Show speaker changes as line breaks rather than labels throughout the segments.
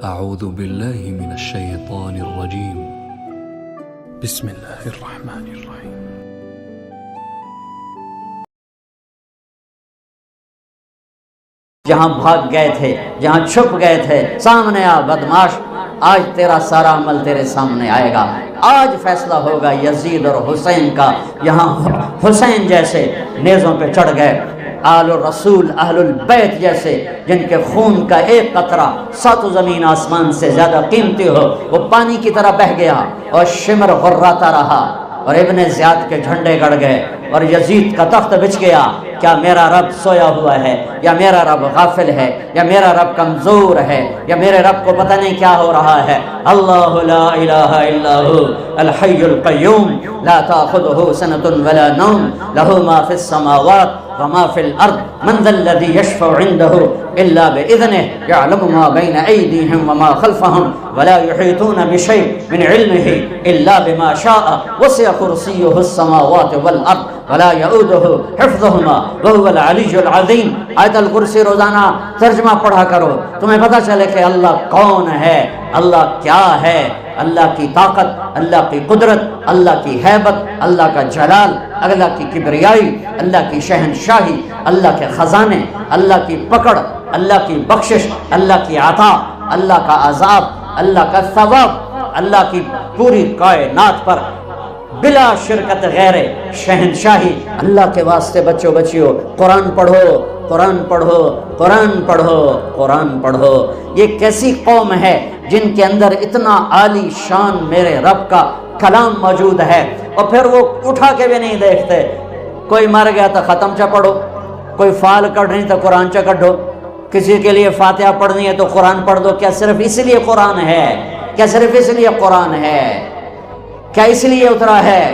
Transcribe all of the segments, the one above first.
أعوذ بالله من الشيطان الرجيم. بسم الله الرحمن الرحيم.
جہاں بھاگ گئے تھے، جہاں چھپ گئے تھے، سامنے آ بدماش، آج تیرا سارا عمل تیرے سامنے آئے گا۔ آج فیصلہ ہوگا یزید اور حسین کا۔ یہاں حسین جیسے نیزوں پہ چڑھ گئے، آل الرسول اہل البیت جیسے جن کے خون کا ایک قطرہ سات زمین آسمان سے زیادہ قیمتی ہو، وہ پانی کی طرح بہہ گیا اور شمر غراتا رہا، اور ابن زیاد کے جھنڈے گڑ گئے اور یزید کا تخت بچھ گیا۔ کیا میرا رب سویا ہوا ہے، یا میرا رب غافل ہے، یا میرا رب کمزور ہے، یا میرے رب کو پتہ نہیں کیا ہو رہا ہے؟ اللہ لا الہ الا هو الحی القیوم لا تأخذه سنة ولا نوم له ما في السماوات وما في الأرض من ذا الذي يشفع عنده إلا بإذنه يعلم ما بين أيديهم وما خلفهم ولا يحيطون بشيء من علمه إلا بما شاء وسع كرسيه السماوات والأرض ولا يؤوده حفظهما وهو العلي العظيم۔ آیت الکرسی روزانہ ترجمہ پڑھا کرو، تمہیں پتہ چلے کہ اللہ کون ہے، اللہ کیا ہے، اللہ کی طاقت، اللہ کی قدرت، اللہ کی ہیبت، اللہ کا جلال، اللہ کی کبریائی، اللہ کی شہنشاہی، اللہ کے خزانے، اللہ کی پکڑ، اللہ کی بخشش، اللہ کی عطا، اللہ کا عذاب، اللہ کا ثواب، اللہ کی پوری کائنات پر بلا شرکت غیر شہنشاہی۔ اللہ کے واسطے بچوں بچیوں قرآن پڑھو، قرآن پڑھو، قرآن پڑھو، قرآن پڑھو۔ یہ کیسی قوم ہے جن کے اندر اتنا عالی شان میرے رب کا کلام موجود ہے، اور پھر وہ اٹھا کے بھی نہیں دیکھتے۔ کوئی مر گیا تو ختم چا پڑھو، کوئی فال کڑھنی تو قرآن چا کڈھو، کسی کے لیے فاتحہ پڑھنی ہے تو قرآن پڑھ دو۔ کیا صرف اس لیے قرآن ہے؟ کیا صرف اس لیے قرآن ہے؟ کیا اس لیے اترا ہے؟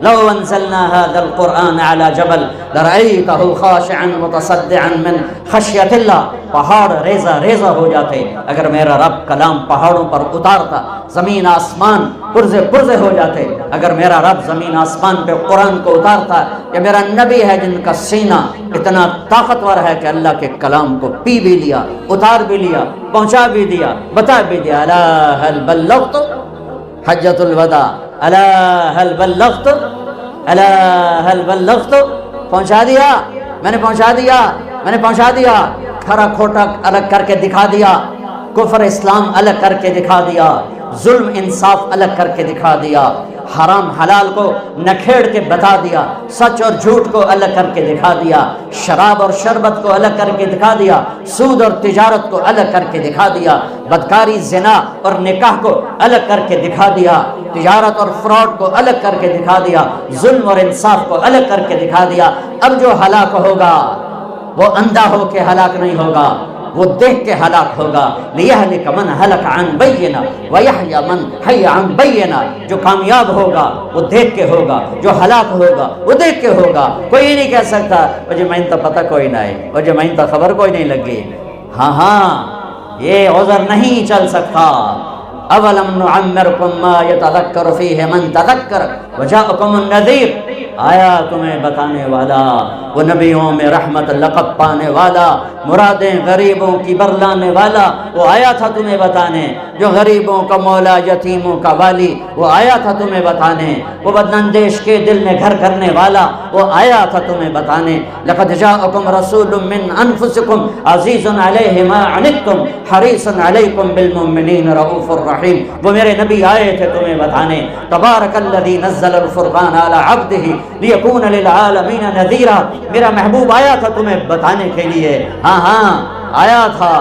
لو انزلنا هذا القرآن على جبل لرأيته خاشعا متصدعا من خشیت اللہ۔ پہاڑ ریزہ ریزہ ہو جاتے اگر میرا رب کلام پہاڑوں پر اتارتا، زمین آسمان پرزے پرزے ہو جاتے اگر میرا رب زمین آسمان پہ قرآن کو اتارتا۔ یہ میرا نبی ہے جن کا سینہ اتنا طاقتور ہے کہ اللہ کے کلام کو پی بھی لیا، اتار بھی لیا، پہنچا بھی دیا، بتا بھی دیا۔ الا هل بلغت حجۃ الوداع، الا هل بلغت، الا هل بلغت، پہنچا دیا، میں نے پہنچا دیا، میں نے پہنچا دیا۔ کھرا کھوٹا الگ کر کے دکھا دیا، کفر اسلام الگ کر کے دکھا دیا، ظلم انصاف الگ کر کے دکھا دیا، حرام حلال کو نکھیڑ کے بتا دیا، سچ اور جھوٹ کو الگ کر کے دکھا دیا، شراب اور شربت کو الگ کر کے دکھا دیا، سود اور تجارت کو الگ کر کے دکھا دیا، بدکاری زنا اور نکاح کو الگ کر کے دکھا دیا، تجارت اور فراڈ کو الگ کر کے دکھا دیا، ظلم اور انصاف کو الگ کر کے دکھا دیا۔ اب جو ہلاک ہوگا وہ اندھا ہو کے ہلاک نہیں ہوگا، وہ دیکھ کے ہلاک ہوگا۔ لِيَهْلِكَ مَنْ هَلَكَ عَنْ بَيِّنَةٍ وَيَحْيَىٰ مَنْ حَيَّ عَنْ بَيِّنَةٍ۔ جو کامیاب ہوگا وہ دیکھ کے ہوگا، جو ہلاک ہوگا وہ دیکھ کے ہوگا۔ کوئی نہیں کہہ سکتا مجھے میں تو پتہ کوئی نہ ہے، مجھے میں تو خبر کوئی نہیں لگی۔ ہاں یہ عذر نہیں چل سکتا۔ اولم نعمرکم ما یتذکر فیہ من تذکر وجاءکم النذیر۔ آیا تمہیں بتانے والا، وہ نبیوں میں رحمت لقب پانے والا، مرادیں غریبوں کی برلانے والا، وہ آیا تھا تمہیں بتانے۔ جو غریبوں کا مولا، یتیموں کا والی، وہ آیا تھا تمہیں بتانے۔ وہ بداندیش کے دل میں گھر کرنے والا، وہ آیا تھا تمہیں بتانے۔ لقد جاءکم رسول من انفسکم عزیز علیہ ما عنتم حریص علیکم بالمؤمنین رؤوف الرحیم۔ وہ میرے نبی آئے تھے تمہیں بتانے۔ تبارک الذی نزل الفرقان علی عبدہ لیکون للعالمین نذیرا۔ میرا محبوب آیا تھا تمہیں بتانے کے لیے۔ ہاں آیا تھا،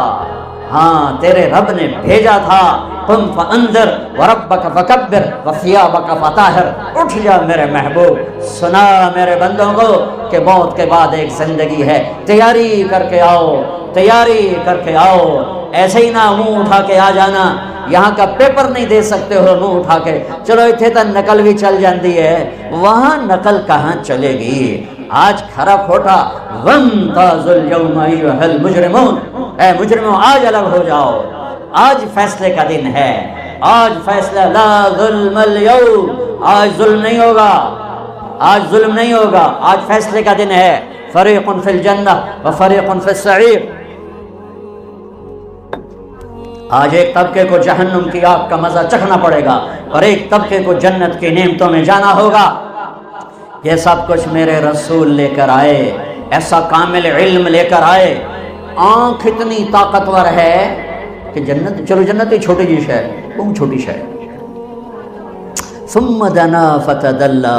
ہاں تیرے رب نے بھیجا تھا۔ قم فانذر وربک فکبر وثیابک فطہر۔ اٹھ جا میرے محبوب، سنا میرے بندوں کو کہ موت کے بعد ایک زندگی ہے، تیاری کر کے آؤ، تیاری کر کے آؤ۔ ایسے ہی نہ منہ اٹھا کے آ جانا، یہاں کا پیپر نہیں دے سکتے ہو منہ اٹھا کے، چلو اتنے تو نقل بھی چل جاتی ہے، وہاں نقل کہاں چلے گی؟ آج کھرا کھوٹا وامتازوا اليوم ایھا المجرمون، اے مجرموں آج الگ ہو جاؤ، آج فیصلے کا دن ہے، آج فیصلہ، لا ظلم اليوم، آج ظلم نہیں ہوگا، آج ظلم نہیں ہوگا، آج فیصلے کا دن ہے۔ فریق فی الجنہ و فریق فی السعیر۔ آج ایک طبقے کو جہنم کی آگ کا مزہ چکھنا پڑے گا اور ایک طبقے کو جنت کی نعمتوں میں جانا ہوگا۔ یہ سب کچھ میرے رسول لے کر آئے، ایسا کامل علم لے کر آئے، آنکھ اتنی طاقتور ہے کہ جنت، چلو جنت ہی چھوٹی جی شے، تم چھوٹی شے۔ ثم دنا فتدلى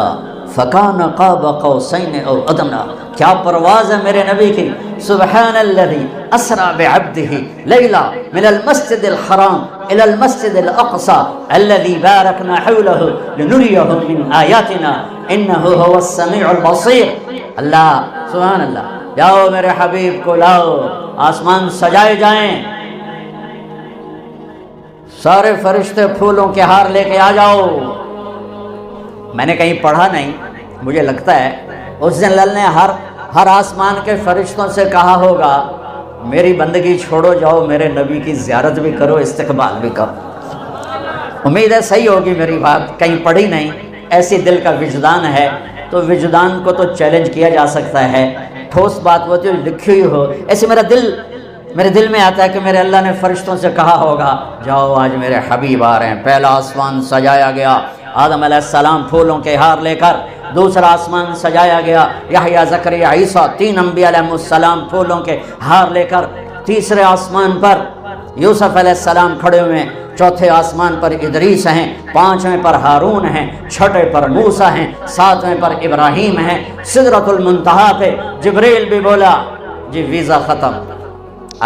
فكان قاب قوسين او ادنى، کیا پرواز ہے میرے نبی کی۔ سبحان الذي اسرى بعبده ليلا من المسجد الحرام الى المسجد الاقصى الذي باركنا حوله لنريه من آياتنا انه هو السميع البصير۔ اللہ سبحان اللہ، جاؤ میرے حبیب کو لاؤ، آسمان سجائے جائیں، سارے فرشتے پھولوں کے ہار لے کے آ جاؤ۔ میں نے کہیں پڑھا نہیں، مجھے لگتا ہے اس دن اللہ نے ہر آسمان کے فرشتوں سے کہا ہوگا میری بندگی چھوڑو، جاؤ میرے نبی کی زیارت بھی کرو، استقبال بھی کرو۔ امید ہے صحیح ہوگی میری بات، کہیں پڑھی نہیں، ایسی دل کا وجدان ہے تو وجدان کو تو چیلنج کیا جا سکتا ہے۔ ٹھوس بات وہ جو لکھی ہوئی ہو، ایسے میرے دل میں آتا ہے کہ میرے اللہ نے فرشتوں سے کہا ہوگا جاؤ آج میرے حبیب آ رہے ہیں۔ پہلا آسمان سجایا گیا آدم علیہ السلام پھولوں کے ہار لے کر، دوسرا آسمان سجایا گیا یحییٰ، زکریا، عیسیٰ، 3 انبیاء علیہ السلام پھولوں کے ہار لے کر، تیسرے آسمان پر یوسف علیہ السلام کھڑے ہوئے ہیں، چوتھے آسمان پر ادریس ہیں، 5ویں پر ہارون ہیں، 6ٹھے پر موسیٰ ہیں، 7ویں پر ابراہیم ہیں، سدرۃ المنتہا پہ جبریل بھی بولا جی ویزا ختم،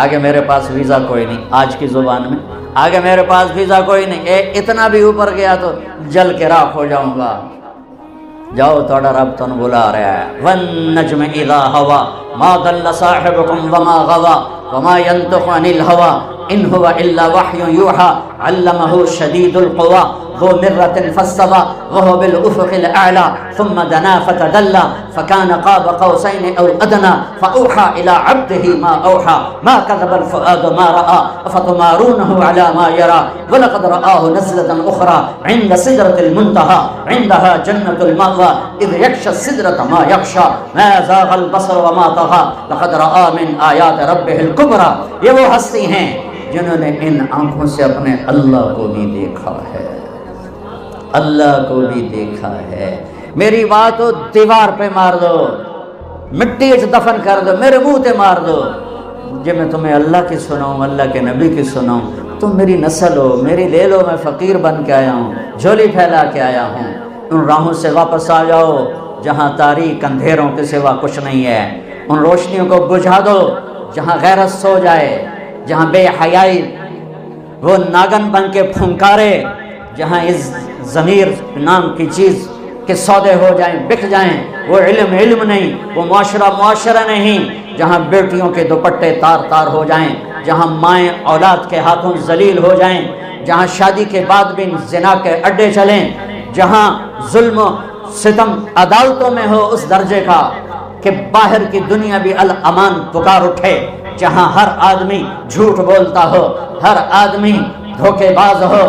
آگے میرے پاس ویزا کوئی نہیں، آج کی زبان میں آگے میرے پاس ویزا کوئی نہیں، اتنا بھی اوپر گیا تو جل کے راکھ ہو جاؤں گا، جاؤ تھوڑا رب تن بلا رہا ہے۔ والنجم اذا ہوا ما ضل صاحبكم وما غوا وما ينطق عن الهوى ان هو الا وحي يوحى علمه شديد القوى ذو مرة فاستوى وهو بالافق الاعلى ثم دنا فتدلى فكان قاب قوسين او ادنى فاوحى الى عبده ما اوحى ما كذب الفؤاد ما راى افتمارونه على ما يرى ولقد رآه نزلة اخرى عند سدرة المنتهى عندها جنة المأوى اذ يغشى السدرة ما يغشى ما زاغ البصر وما طغى لقد رآ من آیات ربه الکبریٰ۔ یہ وہ ہستی ہیں جنہوں نے ان آنکھوں سے اپنے اللہ کو بھی دیکھا ہے، اللہ کو بھی دیکھا ہے۔ میری بات ہو دیوار پہ مار دو، مٹی اچ دفن کر دو، میرے منہ تے مار دو، جب میں تمہیں اللہ کی سناؤں، اللہ کے نبی کی سناؤں، تم میری نسل ہو، میری لے لو، میں فقیر بن کے آیا ہوں، جھولی پھیلا کے آیا ہوں۔ ان راہوں سے واپس آ جاؤ جہاں تاریک اندھیروں کے سوا کچھ نہیں ہے، ان روشنیوں کو بجھا دو جہاں غیرت سو جائے، جہاں بے حیائی وہ ناگن بن کے پھنکارے، جہاں اس ضمیر نام کی چیز کے سودے ہو جائیں، بک جائیں، وہ علم نہیں، وہ معاشرہ نہیں، جہاں بیٹیوں کے دوپٹے تار تار ہو جائیں، جہاں مائیں اولاد کے ہاتھوں ذلیل ہو جائیں، جہاں شادی کے بعد بھی زنا کے اڈے چلیں، جہاں ظلم و ستم عدالتوں میں ہو اس درجے کا کہ باہر کی دنیا بھی الامان پکار اٹھے، جہاں ہر آدمی جھوٹ بولتا ہو، ہر آدمی دھوکے باز ہو۔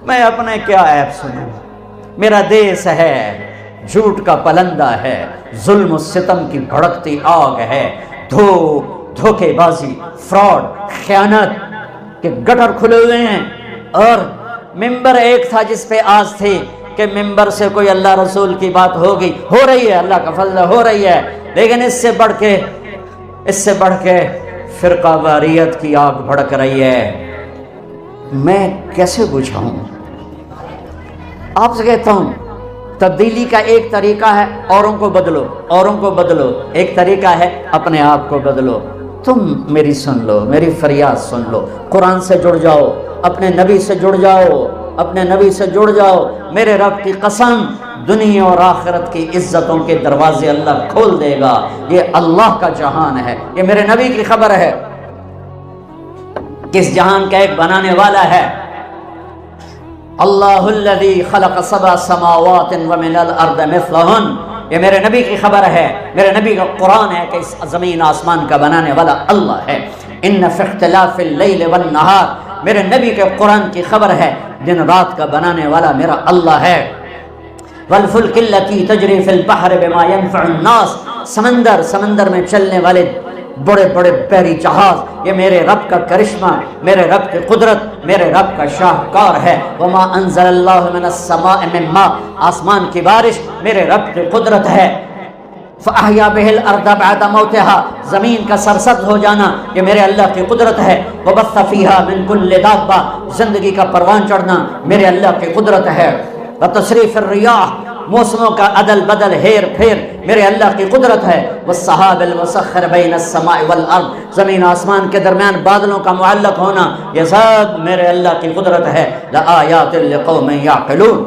میں اپنے کیا عیب سنوں، میرا دیس ہے جھوٹ کا پلندہ ہے، ظلم و ستم کی بھڑکتی آگ ہے، دھوکے بازی، فراڈ، خیانت کے گٹر کھلے ہوئے ہیں۔ اور ممبر ایک تھا جس پہ آس تھی کہ ممبر سے کوئی اللہ رسول کی بات ہوگی، ہو رہی ہے، اللہ کا فضل ہو رہی ہے، لیکن اس سے بڑھ کے فرقہ واریت کی آگ بھڑک رہی ہے۔ میں کیسے بجھاؤں؟ آپ سے کہتا ہوں تبدیلی کا ایک طریقہ ہے اوروں کو بدلو، ایک طریقہ ہے اپنے آپ کو بدلو۔ تم میری سن لو، میری فریاد سن لو، قرآن سے جڑ جاؤ، اپنے نبی سے جڑ جاؤ، میرے رب کی قسم دنیا اور آخرت کی عزتوں کے دروازے اللہ کھول دے گا۔ یہ اللہ کا جہان ہے، یہ میرے نبی کی خبر ہے۔ کس جہان کا ایک بنانے والا ہے، اللہ الذی خلق 7 سماوات ومن الارض مثلہن، یہ میرے نبی کی خبر ہے، میرے نبی کا قرآن ہے کہ اس زمین آسمان کا بنانے والا اللہ ہے۔ ان فی اختلاف اللیل والنہار، میرے نبی کے قرآن کی خبر ہے، دن رات کا بنانے والا میرا اللہ ہے۔ والفلک التی تجری فی البحر بما ينفع الناس، سمندر میں چلنے والے بڑے بڑے بحری جہاز، یہ میرے رب کا کرشمہ، میرے رب کی قدرت، میرے رب کا شاہکار ہے۔ وما انزل اللہ من السماء من ماء، آسمان کی بارش میرے رب کی قدرت ہے۔ فَأَحْيَا بِهِ الْأَرْضَ بَعْدَ مَوْتِهَا، زمین کا سرسبز ہو جانا یہ میرے اللہ کی قدرت ہے۔ وَبَثَّ فِيهَا مِن كُلِّ دَابَّةٍ، زندگی کا پروان چڑھنا میرے اللہ کی قدرت ہے۔ وَتَصْرِيفِ الرِّيَاحِ، موسموں کا عدل بدل ہیر پھیر میرے اللہ کی قدرت ہے۔ وَالسَّحَابِ الْمُسَخَّرِ بَيْنَ السَّمَاءِ وَالْأَرْضِ، زمین آسمان کے درمیان بادلوں کا معلق ہونا یہ سب میرے اللہ کی قدرت ہے۔ لَآيَاتٍ لِقَوْمٍ يَعْقِلُونَ،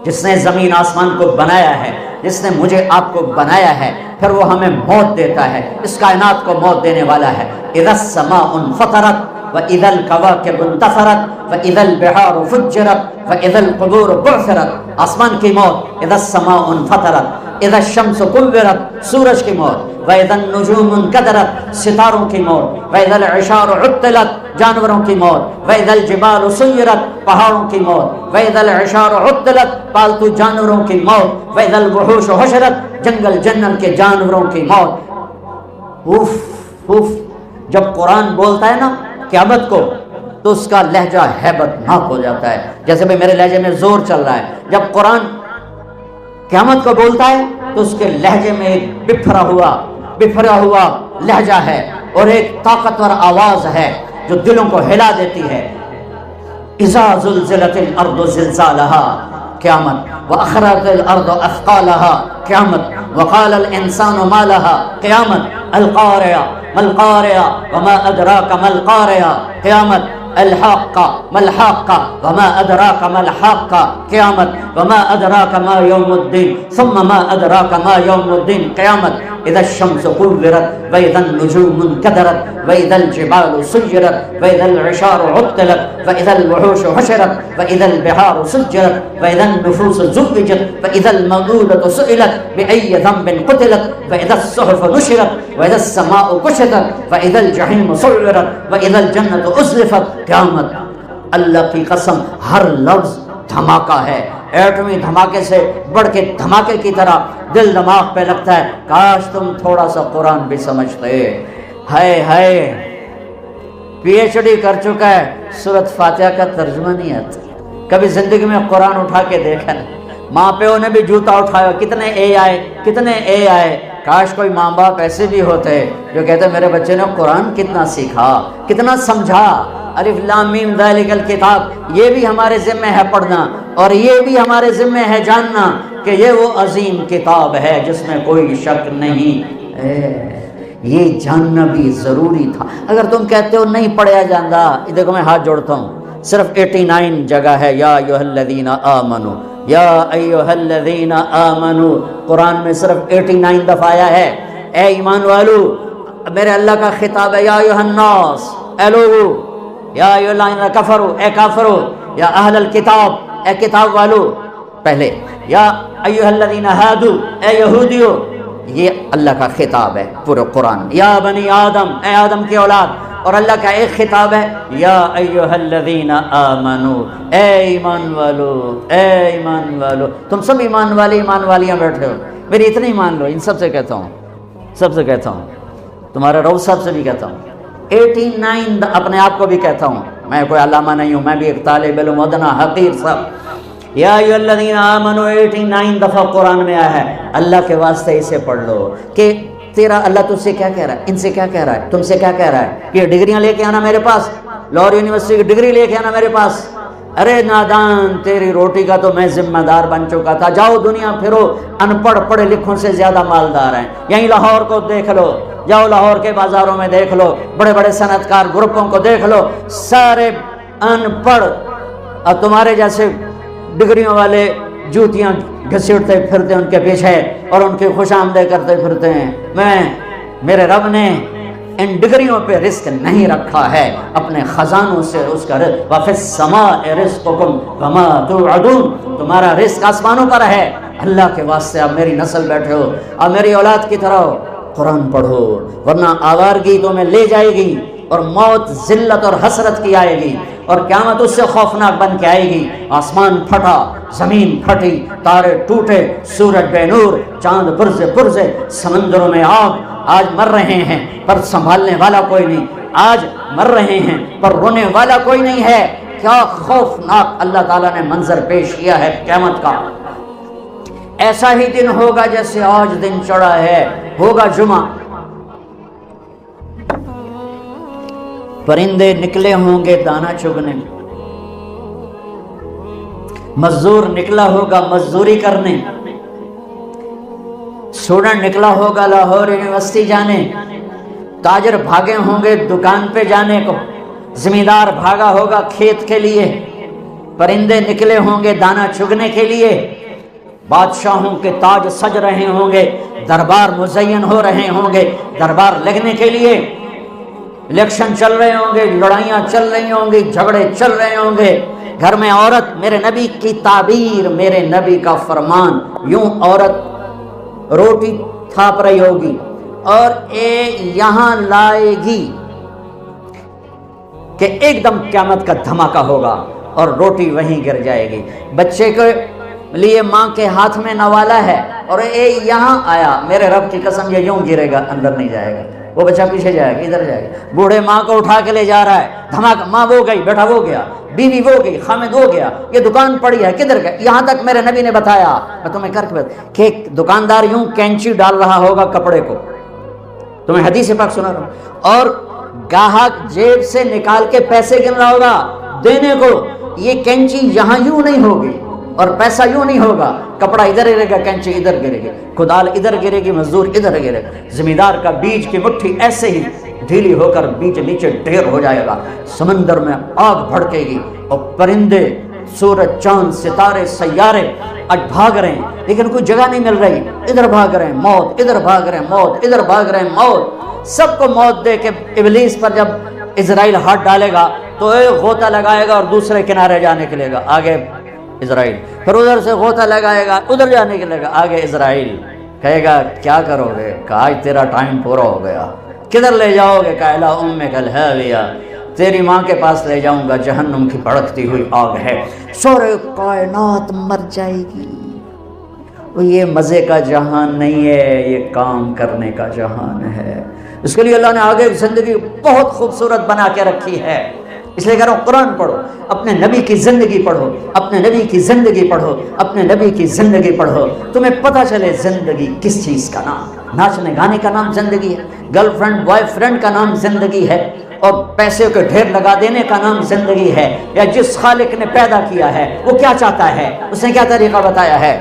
جس نے زمین آسمان کو بنایا ہے، جس نے مجھے آپ کو بنایا ہے، پھر وہ ہمیں موت دیتا ہے، اس کائنات کو موت دینے والا ہے۔ اذا السماء انفطرت واذا الكواكب انتثرت واذا البحار فجرت واذا القبور بعثرت، آسمان کی موت، اذا السماء انفطرت، اذا الشمس كورت، سورج کی موت، واذا النجوم انكدرت، ستاروں کی موت، واذا العشار عطلت، جانوروں کی موت، واذا الجبال سيرت، پہاڑوں کی موت، واذا العشار عطلت، پالتو جانوروں کی موت، واذا الوحوش حشرت، جنگل جنگل کے جانوروں کی موت۔ اوف اوف، جب قرآن بولتا ہے نا قیامت کو تو اس کا لہجہ ہیبت ناک ہو جاتا ہے، جیسے بھی میرے لہجے میں زور چل رہا ہے۔ جب قرآن قیامت کو بولتا ہے تو اس کے لہجے میں ایک بفرا ہوا لہجہ ہے اور ایک طاقتور آواز ہے جو دلوں کو ہلا دیتی ہے۔ اذا زلزلت الارض زلزالها، قیامت، واخرجت الارض اثقالها، قیامت، وقال الانسان ما لها، قیامت، القارعة ما القارعة وما ادراك ما القارعة، قیامت، الحاقة ما الحاقة وما ادراك ما الحاقة، قیامت، وما ادراك ما يوم الدين ثم ما ادراك ما يوم الدين، قیامت، اذا الشمس كورت واذا النجوم انكدرت واذا الجبال سيرت واذا العشار عطلت واذا الوحوش حشرت واذا البحار سجرت واذا النفوس زوجت واذا الموءودة سئلت بأي ذنب قتلت واذا الصحف نشرت واذا السماء كشطت واذا الجحيم سعرت واذا الجنة أزلفت، قیامت۔ اللہ کی قسم ہر لفظ دھماکہ ہے، ایٹمی دھماکے سے بڑھ کے دھماکے کی طرح دل دماغ پہ لگتا ہے۔ کاش تم تھوڑا سا قرآن بھی سمجھتے۔ ہائے پی ایچ ڈی کر چکا ہے، سورۃ فاتحہ کا ترجمہ نہیں آتا، کبھی زندگی میں قرآن اٹھا کے دیکھا نہیں۔ ماں پیو نے بھی جوتا اٹھایا، کتنے اے آئے۔ کاش کوئی ماں باپ ایسے بھی ہوتے جو کہتے میرے بچے نے قرآن کتنا سیکھا، کتنا سمجھا۔ الف لام میم ذالک الکتاب، یہ بھی ہمارے ذمہ ہے پڑھنا، اور یہ بھی ہمارے ذمہ ہے جاننا کہ یہ وہ عظیم کتاب ہے جس میں کوئی شک نہیں۔ یہ جاننا بھی ضروری تھا۔ اگر تم کہتے ہو نہیں پڑھیا جاندہ، دیکھو میں ہاتھ جوڑتا ہوں، صرف 89 جگہ ہے یا ایھا الذین آمنوا، یا ایھا الذین آمنوا، قرآن میں صرف 89 دفعہ آیا ہے۔ اے ایمان والو، میرے اللہ کا خطاب ہے، یا ایھا الناس، اے لوگو، یا ایھا الذین کفروا، اے کافرو، یا اہل الکتاب، اے کتاب والو پہلے، یا ایھا الذین ہادوا، اے یہودیو، یہ اللہ کا خطاب ہے پورے قرآن۔ یا بنی آدم، اے آدم کی اولاد، اور اللہ کا ایک خطاب ہے، یا ایھا الذین آمنو، اے ایمان والو، اے ایمان والو۔ تم سب ایمان والیاں بیٹھے ہو، میری اتنی مان لو، ان سب سے کہتا ہوں، تمہارے روح صاحب سے بھی کہتا ہوں، 89 اپنے آپ کو بھی کہتا ہوں، میں کوئی علامہ نہیں ہوں، میں بھی ایک طالب علم ادنا حقیر صاحب۔ یا ایھا الذین آمنوا 89 دفعہ قرآن میں آیا ہے۔ اللہ کے واسطے اسے پڑھ لو کہ تیرا اللہ تجھ سے کیا کہہ رہا ہے، ان سے کیا کہہ رہا ہے، تم سے کیا کہہ رہا ہے کہ ڈگریاں لے کے آنا میرے پاس، لاہور یونیورسٹی کی ڈگری لے کے آنا میرے پاس۔ ارے نادان، تیری روٹی کا تو میں ذمہ دار بن چکا تھا۔ جاؤ دنیا پھرو، ان پڑھ پڑھے لکھوں سے زیادہ مالدار ہیں۔ یہیں لاہور کو دیکھ لو، جاؤ لاہور کے بازاروں میں دیکھ لو، بڑے بڑے صنعت کار گروپوں کو دیکھ لو، سارے ان پڑھ، اور تمہارے جیسے ڈگریوں والے جوتیاں گھسیٹتے پھرتے ان کے پیچھے اور ان کی خوش آمدید کرتے پھرتے ہیں۔ میرے رب نے ان ڈگریوں پہ رزق نہیں رکھا ہے، اپنے خزانوں سے اس کا رزق، وَفِي السَّمَاءِ رِزْقُكُمْ وَمَا تُوعَدُونَ، تمہارا رزق آسمانوں پر ہے۔ اللہ کے واسطے اب میری نسل بیٹھے ہو، اب میری اولاد کی طرح قرآن پڑھو، ورنہ آوارگی تمہیں لے جائے گی، اور موت ذلت اور حسرت کی آئے گی، اور قیامت اس سے خوفناک بن کے آئے گی۔ آسمان پھٹا، زمین پھٹی، تارے ٹوٹے، سورج بے نور، چاند پرزے پرزے، سمندروں میں آگ۔ آج مر رہے ہیں پر سنبھالنے والا کوئی نہیں، آج مر رہے ہیں پر رونے والا کوئی نہیں ہے۔ کیا خوفناک اللہ تعالیٰ نے منظر پیش کیا ہے قیامت کا۔ ایسا ہی دن ہوگا جیسے آج دن چڑھا ہے، ہوگا جمعہ۔ پرندے نکلے ہوں گے دانا چگنے، مزدور نکلا ہوگا مزدوری کرنے، اسٹوڈنٹ نکلا ہوگا لاہور یونیورسٹی جانے، تاجر بھاگے ہوں گے دکان پہ جانے کو، زمیندار بھاگا ہوگا کھیت کے لیے، پرندے نکلے ہوں گے دانا چگنے کے لیے، بادشاہوں کے تاج سج رہے ہوں گے، دربار مزین ہو رہے ہوں گے دربار لگنے کے لیے، الیکشن چل رہے ہوں گے، لڑائیاں چل رہی ہوں گی، جھگڑے چل رہے ہوں گے، گھر میں عورت، میرے نبی کی تعبیر، میرے نبی کا فرمان، یوں عورت روٹی تھاپ رہی ہوگی اور یہاں لائے گی کہ ایک دم قیامت کا دھماکہ ہوگا اور روٹی وہیں گر جائے گی۔ بچے کے لیے ماں کے ہاتھ میں نوالا ہے اور یہاں آیا، میرے رب کی قسم یہ یوں گرے گا، اندر نہیں جائے گا، وہ بچہ پیچھے جائے گا، ادھر جائے گا۔ بوڑھے ماں کو اٹھا کے لے جا رہا ہے، دھماکہ، ماں وہ گئی، بیٹا وہ گیا، بیوی وہ گئی، خامد وہ گیا، یہ دکان پڑی ہے، کدھر گیا؟ یہاں تک میرے نبی نے بتایا، میں تمہیں کر کے کہ دکاندار یوں کینچی ڈال رہا ہوگا کپڑے کو، تمہیں حدیث پاک سنا رہا ہوں، اور گاہک جیب سے نکال کے پیسے گن رہا ہوگا دینے کو، یہ کینچی یہاں یوں نہیں ہوگی اور پیسہ یوں نہیں ہوگا، کپڑا ادھر گرے گا، کینچی ادھر گرے گی، کدال ادھر گرے گی، مزدور ادھر گرے گا، زمیندار کا بیج کی مٹھی ایسے ہی ڈھیلی ہو کر بیج نیچے ڈھیر ہو جائے گا، سمندر میں آگ بھڑکے گی، اور پرندے، سورج، چاند، ستارے، سیارے آج بھاگ رہے ہیں لیکن کوئی جگہ نہیں مل رہی، ادھر بھاگ رہے ہیں موت، ادھر بھاگ رہے ہیں موت، ادھر بھاگ رہے ہیں موت، سب کو موت دے کے ابلیس پر جب اسرائیل ہاتھ ڈالے گا تو ایک غوطہ لگائے گا اور دوسرے کنارے جانے کے لے گا، آگے اسرائیل، پھر ادھر سے غوطہ لگائے گا ادھر جانے کے لے گا، آگے اسرائیل، کہے گا کیا کرو گے؟ کہا آج تیرا ٹائم پورا ہو گیا، کدھر لے جاؤ گے؟ کہا الی امک الہاویہ، تیری ماں کے پاس لے جاؤں گا، جہنم کی بھڑکتی ہوئی آگ ہے، سورے کائنات مر جائے گی۔ یہ مزے کا جہان نہیں ہے، یہ کام کرنے کا جہان ہے۔ اس کے لیے اللہ نے آگے زندگی بہت خوبصورت بنا کے رکھی ہے، اس لیے کہہ رہا ہوں قرآن پڑھو، اپنے نبی کی زندگی پڑھو، اپنے نبی کی زندگی پڑھو، اپنے نبی کی زندگی پڑھو، تمہیں پتہ چلے زندگی کس چیز کا نام۔ ناچنے گانے کا نام زندگی ہے، گرل فرینڈ بوائے فرینڈ کا نام زندگی ہے، اور پیسے کے ڈھیر لگا دینے کا نام زندگی ہے، یا جس خالق نے پیدا کیا ہے وہ کیا چاہتا ہے، اس نے کیا طریقہ بتایا ہے۔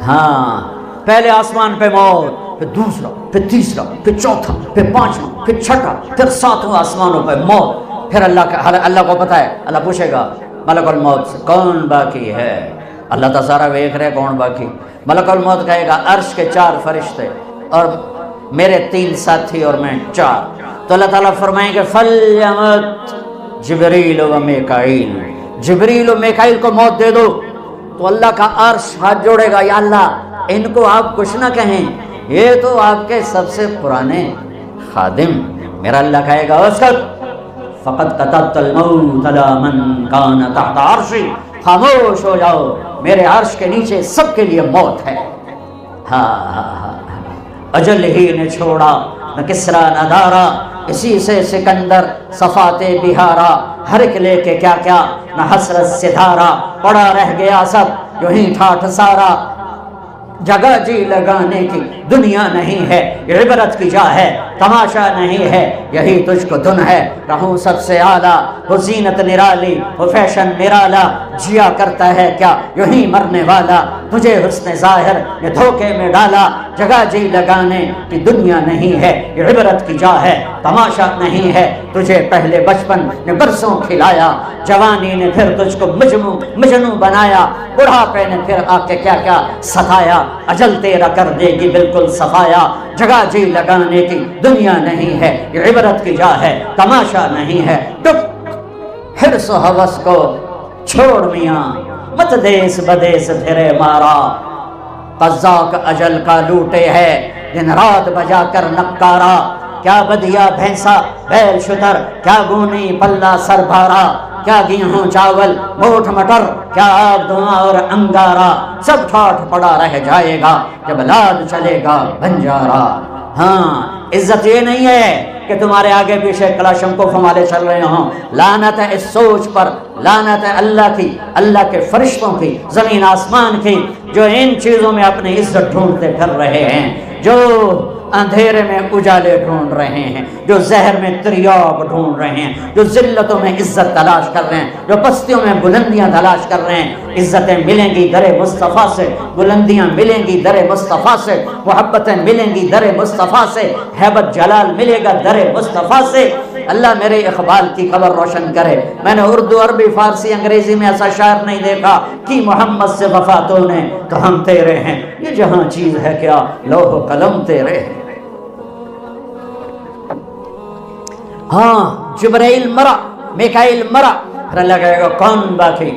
ہاں، پہلے آسمان پہ موت، پھر دوسرا، پھر تیسرا، پھر چوتھا، پھر پانچواں، پھر چھٹا، پھر ساتواں آسمانوں پہ موت، پھر اللہ کو پتہ ہے، اللہ پوچھے گا ملک الموت سے کون باقی ہے، اللہ تو سارا دیکھ رہے کون باقی، ملک الموت کہے گا عرش کے 4 فرشتے اور میرے 3 ساتھی اور میں 4، تو اللہ تعالیٰ فرمائیں گے فلیمت جبریل و میکائیل، جبریل و میکائیل کو موت دے دو، تو اللہ کا عرش ہاتھ جوڑے گا، یا اللہ ان کو آپ کچھ نہ کہیں، یہ تو آپ کے سب سے پرانے خادم۔ میرا اللہ کہے گا اسکت فقد کتبت الموت علی من کان تحت عرشی، خاموش ہو جاؤ، میرے عرش کے نیچے سب کے لیے موت ہے۔ ہاں، اجل ہی نے چھوڑا نہ کسرا نہ دارا، اسی سے سکندر صفات بہارا، ہر ایک لے کے کیا کیا نہ حسرت سے دھارا، پڑا رہ گیا سب یوں ہی ٹھاٹھ سارا، جگہ جی لگانے کی دنیا نہیں ہے، عبرت کی جا ہے تماشا نہیں ہے، یہی تجھ کو دن ہے رہوں سب سے اعلیٰ، وہ زینت نرالی وہ فیشن نرالا، جیا کرتا ہے کیا یوں ہی مرنے والا، تجھے حسن ظاہر نے دھوکے میں ڈالا، جگہ جی لگانے کی دنیا نہیں ہے، عبرت کی جا ہے تماشا نہیں ہے، تجھے پہلے بچپن نے برسوں کھلایا، جوانی نے پھر تجھ کو مجنوں بنایا، بڑھاپے نے پھر آ کے کیا کیا ستایا، اجل تیرا کر دے گی بالکل صفایا، جگہ جی لگانے کی دنیا نہیں ہے، عبرت کی جا ہے تماشا نہیں ہے، ٹک حرص و ہوس کو چھوڑ میاں، مت دیس بدیس پھرے مارا، قزاق اجل کا لوٹے ہے دن رات بجا کر نکارا، کیا بدیا بھینسا بیل شتر، کیا گونی پلہ سر بھارا، کیا گیہوں چاول موٹ مٹر، کیا آگ دھواں اور انگارا، سب ٹھاٹھ پڑا رہ جائے گا جب لاد چلے گا بنجارا۔ ہاں، عزت یہ نہیں ہے کہ تمہارے آگے پیچھے کلاشنکوف والے چل رہے ہوں، لعنت ہے اس سوچ پر، لعنت ہے اللہ کی، اللہ کے فرشتوں کی، زمین آسمان کی، جو ان چیزوں میں اپنی عزت ڈھونڈتے پھر رہے ہیں، جو اندھیرے میں اجالے ڈھونڈ رہے ہیں، جو زہر میں تریاق ڈھونڈ رہے ہیں، جو ذلتوں میں عزت تلاش کر رہے ہیں، جو پستیوں میں بلندیاں تلاش کر رہے ہیں۔ عزتیں ملیں گی در مصطفیٰ سے، بلندیاں ملیں گی در مصطفیٰ سے، محبتیں ملیں گی در مصطفیٰ سے، ہیبت جلال ملے گا در مصطفیٰ سے۔ اللہ میرے اقبال کی قبر روشن کرے۔ میں نے اردو، عربی، فارسی، انگریزی میں ایسا شاعر نہیں دیکھا کہ محمد سے وفا تو نے تو ہم تیرے ہیں، یہ جہاں چیز ہے کیا لوح و قلم تیرے ہیں۔ ہاں، جبرائیل مرا، میکائیل مرا، پھر اللہ کہے گا کون باقی؟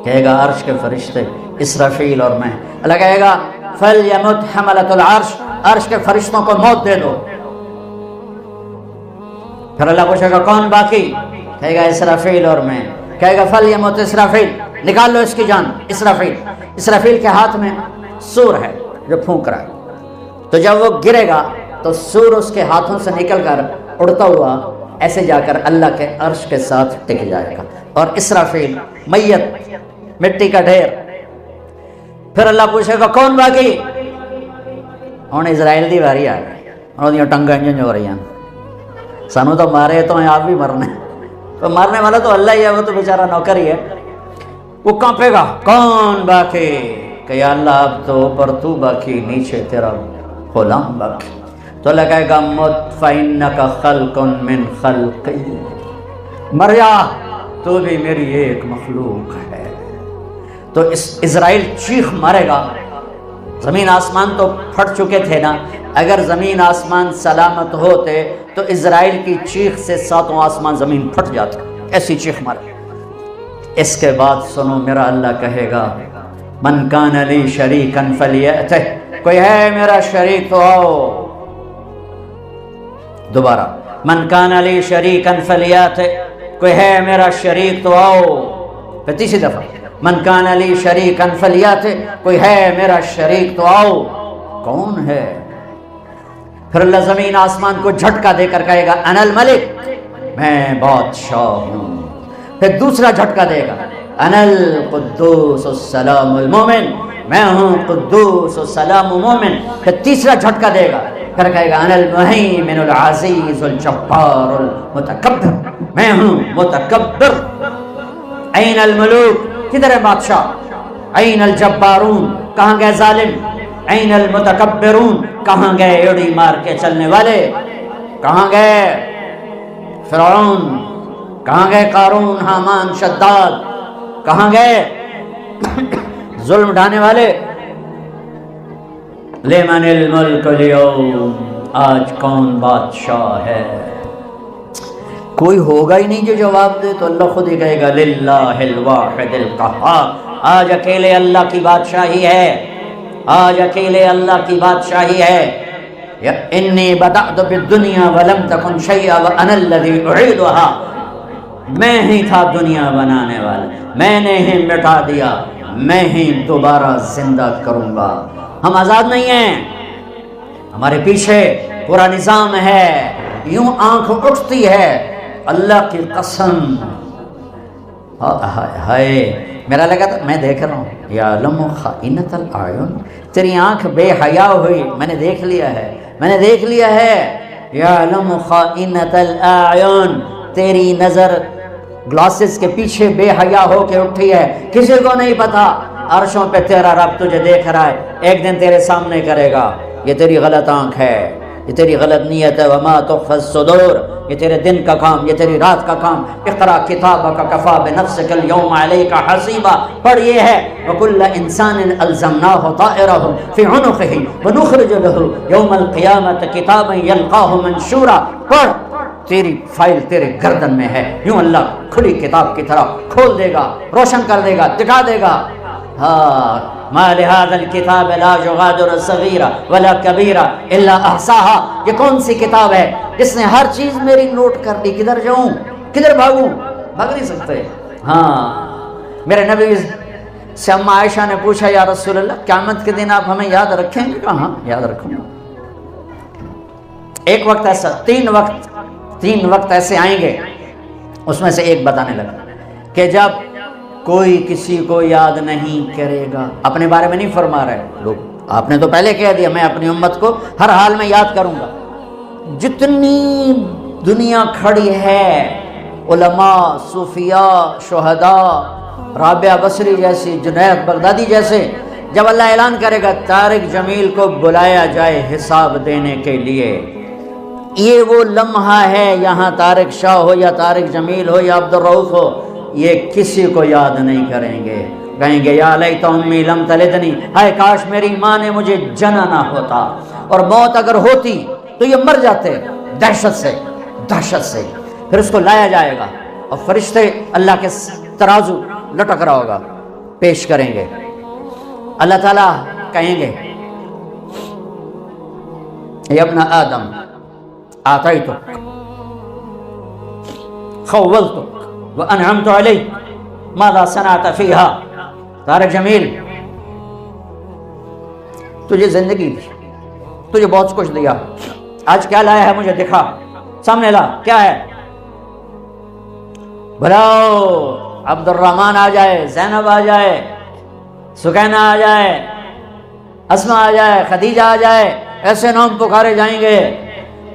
کہے گا عرش کے فرشتے، اسرافیل اور میں۔ اللہ کہے گا فَلْيَمُتْ حَمَلَةُ الْعَرْشِ، عرش کے فرشتوں کو موت دے دو۔ پھر اللہ پوچھے گا کون باقی؟ کہے گا اسرافیل اور میں۔ کہے گا فَلْيَمُتْ اسرافیل، نکال لو اس کی جان۔ اسرافیل، اسرافیل کے ہاتھ میں سور ہے جو پھونک رہا ہے، تو جب وہ گرے گا تو سور اس کے ہاتھوں سے نکل کر اڑتا ہوا ایسے جا کر اللہ کے عرش کے ساتھ ٹک جائے گا، اور اسرافیل میت، مٹی کا ڈھیر۔ پھر اللہ پوچھے گا کون باقی؟ ہوں اسرائیل دی واری آ گئی، انہوں نے ٹنگا انجن ہو رہی ہیں، سانو تو مارے تو ہیں، آپ بھی مرنے، تو مارنے والا تو اللہ ہی ہے، وہ تو بیچارہ نوکر ہی ہے۔ وہ کانپے گا کون باقی؟ کہ یا اللہ اب تو اوپر تو باقی، نیچے تیرا غلام باقی۔ تو اللہ کہے گا مت فإنک خلق من خلقی، مر جا تو بھی میری ایک مخلوق ہے۔ تو اسرائیل چیخ مارے گا۔ زمین آسمان تو پھٹ چکے تھے نا، اگر زمین آسمان سلامت ہوتے تو اسرائیل کی چیخ سے ساتوں آسمان زمین پھٹ جاتے، ایسی چیخ مارے۔ اس کے بعد سنو، میرا اللہ کہے گا من کان لی شریکا فلیأتہ، کوئی ہے میرا شریک تو آؤ۔ دوبارہ من کان لی شریکا فلیأتہ، کوئی ہے میرا شریک تو آؤ۔ پھر تیسری دفعہ من کان لی شریکا فلیأتہ، کوئی ہے میرا شریک تو آؤ۔ کون ہے؟ پھر اللہ زمین آسمان کو جھٹکا دے کر کہے گا انا الملک، میں بادشاہ ہوں۔ پھر دوسرا جھٹکا دے گا انا القدوس السلام المومن، میں ہوں قدوس السلام مومن۔ پھر تیسرا جھٹکا دے گا، پھر کہے گا انا المہیمن العزیز الجبار المتکبر، میں ہوں متکبر۔ این الملوک، کدھر ہے بادشاہ؟ این الجبارون، کہاں گئے ظالم؟ این المتکبرون، کہاں گئے اڑی مار کے چلنے والے؟ کہاں گئے فرعون؟ کہاں گئے قارون، حامان، شداد؟ کہاں گئے ظلم ڈھانے والے؟ لمن الملک اليوم، آج کون بادشاہ ہے؟ کوئی ہوگا ہی نہیں جو جواب دے، تو اللہ خود ہی کہے گا للہ الواحد القہار، آج اکیلے اللہ کی بادشاہی ہے، آج اکیلے اللہ کی بادشاہی ہے۔ انی بدأت بالدنیا ولم تکن شیئا وانا الذی اعیدها، میں ہی تھا دنیا بنانے والا، میں نے ہی مٹا دیا، میں ہی دوبارہ زندہ کروں گا۔ ہم آزاد نہیں ہیں، ہمارے پیچھے پورا نظام ہے۔ یوں آنکھ اٹھتی ہے، اللہ کی قسم، ہائے میرا لگا تھا میں دیکھ رہا ہوں یعلم خائنۃ الاعین، تیری آنکھ بے حیا ہوئی، میں نے دیکھ لیا ہے، میں نے دیکھ لیا ہے۔ یعلم خائنۃ الاعین، تیری نظر گلاسز کے پیچھے بے حیا ہو کے اٹھی ہے، کسی کو نہیں پتا۔ عرشوں پہ تیرا رب تجھے دیکھ رہا ہے، ایک دن تیرے سامنے کرے گا یہ تیری غلط آنکھ ہے، یہ تیری غلط نیت ہے۔ وما تخفی الصدور، یہ تیرے دن کا کام، یہ تیری رات کا کام۔ اقرا کتابک کفی بنفسک اليوم علیک حسیبا، پڑھ یہ ہے وکل انسان الزمناہ طائرہ فی عنقہ ونخرج له یوم القیامۃ کتابا یلقاہ منشورا، پڑھ تیری فائل تیرے گردن میں ہے، یوں اللہ کھلی کتاب کی طرح کھول دے گا، روشن کر دے گا، دکھا دے گا۔ ہاں ما لهذا الكتاب لا يغادر صغيرہ ولا کبیرہ الا احصاها، یہ کون سی کتاب ہے جس نے ہر چیز میری نوٹ کر لی؟ کدھر جاؤں، کدھر بھاگوں؟ بھاگ نہیں سکتے۔ ہاں میرے نبی سے اما عائشہ نے پوچھا یا رسول اللہ قیامت کے دن آپ ہمیں یاد رکھیں گے؟ کہاں یاد رکھوں گا۔ ایک وقت ایسا، تین وقت ایسے آئیں گے، اس میں سے ایک بتانے لگا کہ جب کوئی کسی کو یاد نہیں کرے گا، اپنے بارے میں نہیں فرما رہے لوگ، آپ نے تو پہلے کہہ دیا میں اپنی امت کو ہر حال میں یاد کروں گا۔ جتنی دنیا کھڑی ہے، علماء، صوفیاء، شہداء، رابعہ بصری جیسی، جنید بغدادی جیسے، جب اللہ اعلان کرے گا طارق جمیل کو بلایا جائے حساب دینے کے لیے، یہ وہ لمحہ ہے، یہاں طارق شاہ ہو یا طارق جمیل ہو یا عبدالرؤف ہو، یہ کسی کو یاد نہیں کریں گے، کہیں گے یا لیت امی لم تلدنی، ہائے کاش میری ماں نے مجھے جنا نہ ہوتا، اور موت اگر ہوتی تو یہ مر جاتے دہشت سے۔ پھر اس کو لایا جائے گا اور فرشتے اللہ کے ترازو لٹک رہا ہوگا، پیش کریں گے، اللہ تعالیٰ کہیں گے یا ابن آدم آتیتک خولتک وانعمت علیک ماذا صنعت فیہا، طارق جمیل تجھے زندگی دی، تجھے بہت کچھ دیا، آج کیا لایا ہے مجھے دکھا، سامنے لا، کیا ہے؟ بلاؤ عبد الرحمن آ جائے، زینب آ جائے، سکینہ آ جائے، اسما آ جائے، خدیجہ آ جائے، ایسے نام پکارے جائیں گے،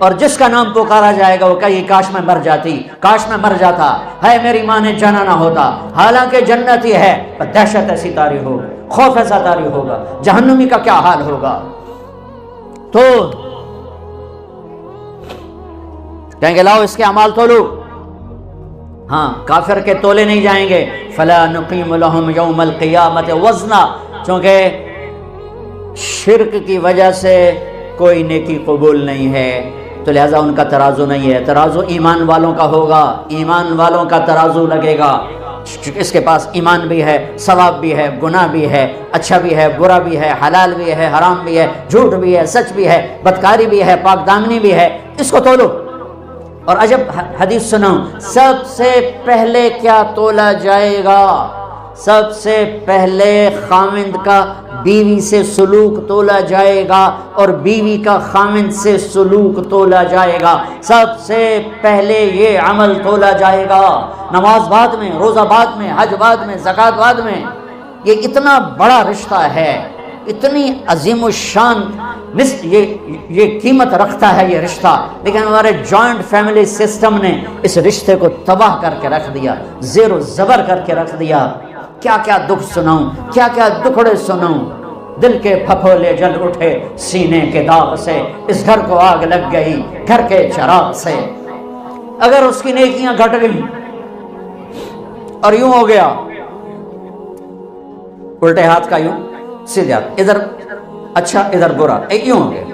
اور جس کا نام پکارا جائے گا وہ کہے کاش میں مر جاتی، کاش میں مر جاتا، ہے میری ماں نے جانا نہ ہوتا، حالانکہ جنتی ہے، پر دہشت ایسی طاری ہو، خوف ایسا طاری ہوگا، جہنمی کا کیا حال ہوگا۔ تو کہیں گے لاؤ اس کے اعمال تولو، ہاں کافر کے تولے نہیں جائیں گے، فلا نقیم لہم یوم القیامت وزنا، چونکہ شرک کی وجہ سے کوئی نیکی قبول نہیں ہے، تو لہٰذا ان کا ترازو نہیں ہے، ترازو ایمان والوں کا ہوگا، ایمان والوں کا ترازو لگے گا، اس کے پاس ایمان بھی ہے، ثواب بھی ہے، گناہ بھی ہے، اچھا بھی ہے، برا بھی ہے، حلال بھی ہے، حرام بھی ہے، جھوٹ بھی ہے، سچ بھی ہے، بدکاری بھی ہے، پاک دامنی بھی ہے، اس کو تولو۔ اور عجب حدیث سنو، سب سے پہلے کیا تولا جائے گا؟ سب سے پہلے خاوند کا بیوی سے سلوک تولا جائے گا، اور بیوی کا خاوند سے سلوک تولا جائے گا، سب سے پہلے یہ عمل تولا جائے گا، نماز بعد میں، روزہ بعد میں، حج بعد میں، زکوٰۃ بعد میں۔ یہ اتنا بڑا رشتہ ہے، اتنی عظیم الشان یہ قیمت رکھتا ہے یہ رشتہ، لیکن ہمارے جوائنٹ فیملی سسٹم نے اس رشتے کو تباہ کر کے رکھ دیا، زیر و زبر کر کے رکھ دیا۔ کیا کیا دکھ سناؤں، کیا کیا دکھڑے سناؤں، دل کے پھپھولے جل اٹھے سینے کے داغ سے، اس گھر کو آگ لگ گئی گھر کے چراغ سے۔ اگر اس کی نیکیاں گھٹ گئی اور یوں ہو گیا، الٹے ہاتھ کا یوں، سیدھے ہاتھ، ادھر اچھا ادھر برا، یوں ہو گیا،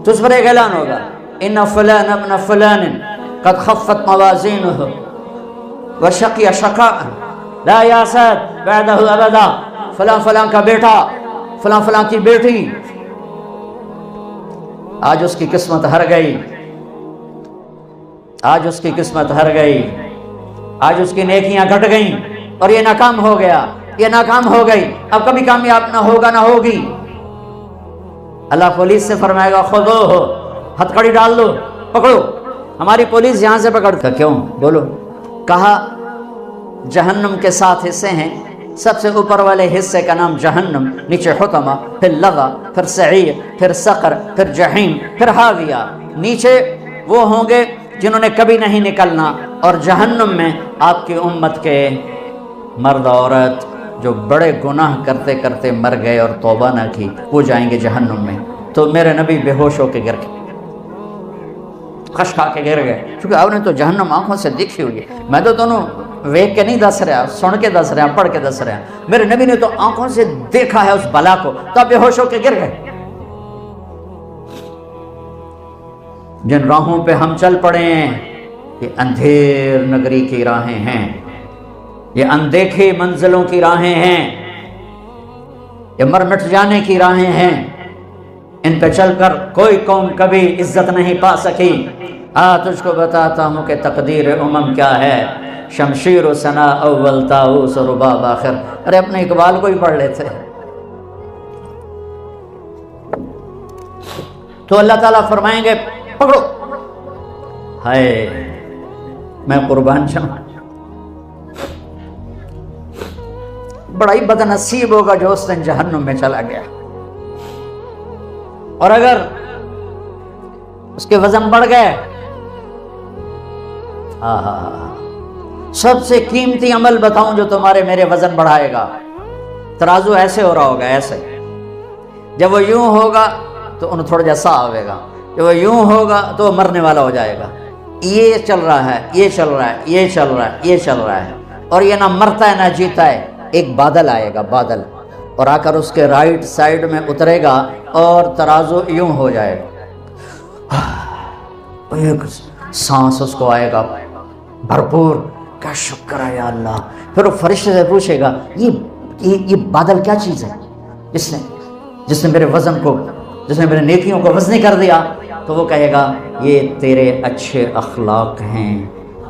تو اس پر ایک اعلان ہوگا، ان فلان ابن فلان قد خفت موازینہ وشقی شقاء لا یاسد بعدہ ابدا، فلاں فلاں کا بیٹا، فلاں فلاں کی بیٹی، آج اس کی قسمت ہر گئی، آج اس کی قسمت ہر گئی، آج اس کی نیکیاں گھٹ گئیں اور یہ ناکام ہو گیا، یہ ناکام ہو گئی، اب کبھی کامیاب نہ ہوگا نہ ہوگی۔ اللہ پولیس سے فرمائے گا خودو، ہتھ کڑی ڈال دو، پکڑو۔ ہماری پولیس یہاں سے پکڑ کر، کیوں بولو؟ کہا جہنم کے 7 حصے ہیں، سب سے اوپر والے حصے کا نام جہنم، نیچے حطمہ، پھر لظہ، پھر سعیر، پھر سقر، پھر جہیم، پھر حاویہ۔ نیچے وہ ہوں گے جنہوں نے کبھی نہیں نکلنا، اور جہنم میں آپ کی امت کے مرد عورت جو بڑے گناہ کرتے کرتے مر گئے اور توبہ نہ کی، وہ جائیں گے جہنم میں۔ تو میرے نبی بے ہوش ہو کے گر گئے، خش کھا کے گر گئے، کیونکہ آپ نے تو جہنم آنکھوں سے دیکھی ہوئی ہے، میں تو دونوں ویک کے نہیں دس رہا، سن کے دس رہا، پڑھ کے دس رہا، میرے نبی نے تو آنکھوں سے دیکھا ہے اس بلا کو، تو آپ بے ہوش ہو کے گر گئے۔ جن راہوں پہ ہم چل پڑے ہیں یہ اندھیر نگری کی راہیں ہیں، یہ اندیکھی منزلوں کی راہیں ہیں، یہ مر مٹ جانے کی راہیں ہیں، ان پہ چل کر کوئی قوم کبھی عزت نہیں پا سکی۔ تجھ کو بتاتا ہوں کہ تقدیر امم کیا ہے، شمشیر و ثنا اول طاؤس و رباب آخر۔ ارے اپنے اقبال کو ہی پڑھ لیتے۔ تو اللہ تعالیٰ فرمائیں گے پکڑو، ہائے میں قربان جاؤں۔ بڑا ہی بد نصیب ہوگا جو اس دن جہنم میں چلا گیا۔ اور اگر اس کے وزن بڑھ گئے، سب سے قیمتی عمل بتاؤں جو تمہارے میرے وزن بڑھائے گا، ترازو ایسے ہو رہا ہوگا، ایسے، جب وہ یوں ہوگا تو انہیں تھوڑا جیسا آئے گا، جب وہ یوں ہوگا تو وہ مرنے والا ہو جائے گا۔ یہ چل رہا ہے، یہ چل رہا ہے، یہ چل رہا ہے، یہ چل رہا ہے، اور یہ نہ مرتا ہے نہ جیتا ہے۔ ایک بادل آئے گا، بادل، اور آ کر اس کے رائٹ سائڈ میں اترے گا اور ترازو یوں ہو جائے گا، ایک سانس اس کو آئے گا بھرپور، کیا شکر ہے یا اللہ۔ پھر وہ فرشتے سے پوچھے گا یہ بادل کیا چیز ہے جس نے میرے وزن کو، جس نے میرے نیکیوں کو وزنی کر دیا؟ تو وہ کہے گا یہ تیرے اچھے اخلاق ہیں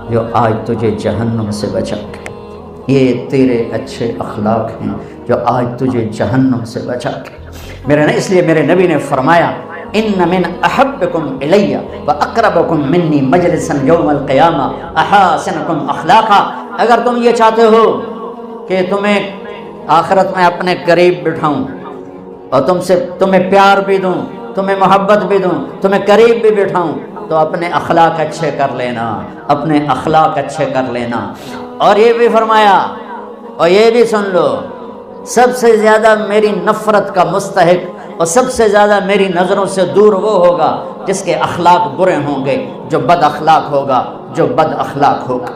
جو آج تجھے جہنم سے بچا کے، یہ تیرے اچھے اخلاق ہیں جو آج تجھے جہنم سے بچا کے۔ اس لیے میرے نبی نے فرمایا ان من احبکم الی واقربکم منی مجلسا یوم القیامہ احاسنکم اخلاقا۔ اگر تم یہ چاہتے ہو کہ تمہیں آخرت میں اپنے قریب بٹھاؤں اور تمہیں پیار بھی دوں، تمہیں محبت بھی دوں، تمہیں قریب بھی بٹھاؤں، تو اپنے اخلاق اچھے کر لینا، اپنے اخلاق اچھے کر لینا۔ اور یہ بھی فرمایا، اور یہ بھی سن لو، سب سے زیادہ میری نفرت کا مستحق اور سب سے زیادہ میری نظروں سے دور وہ ہوگا جس کے اخلاق برے ہوں گے، جو بد اخلاق ہوگا، جو بد اخلاق ہوگا۔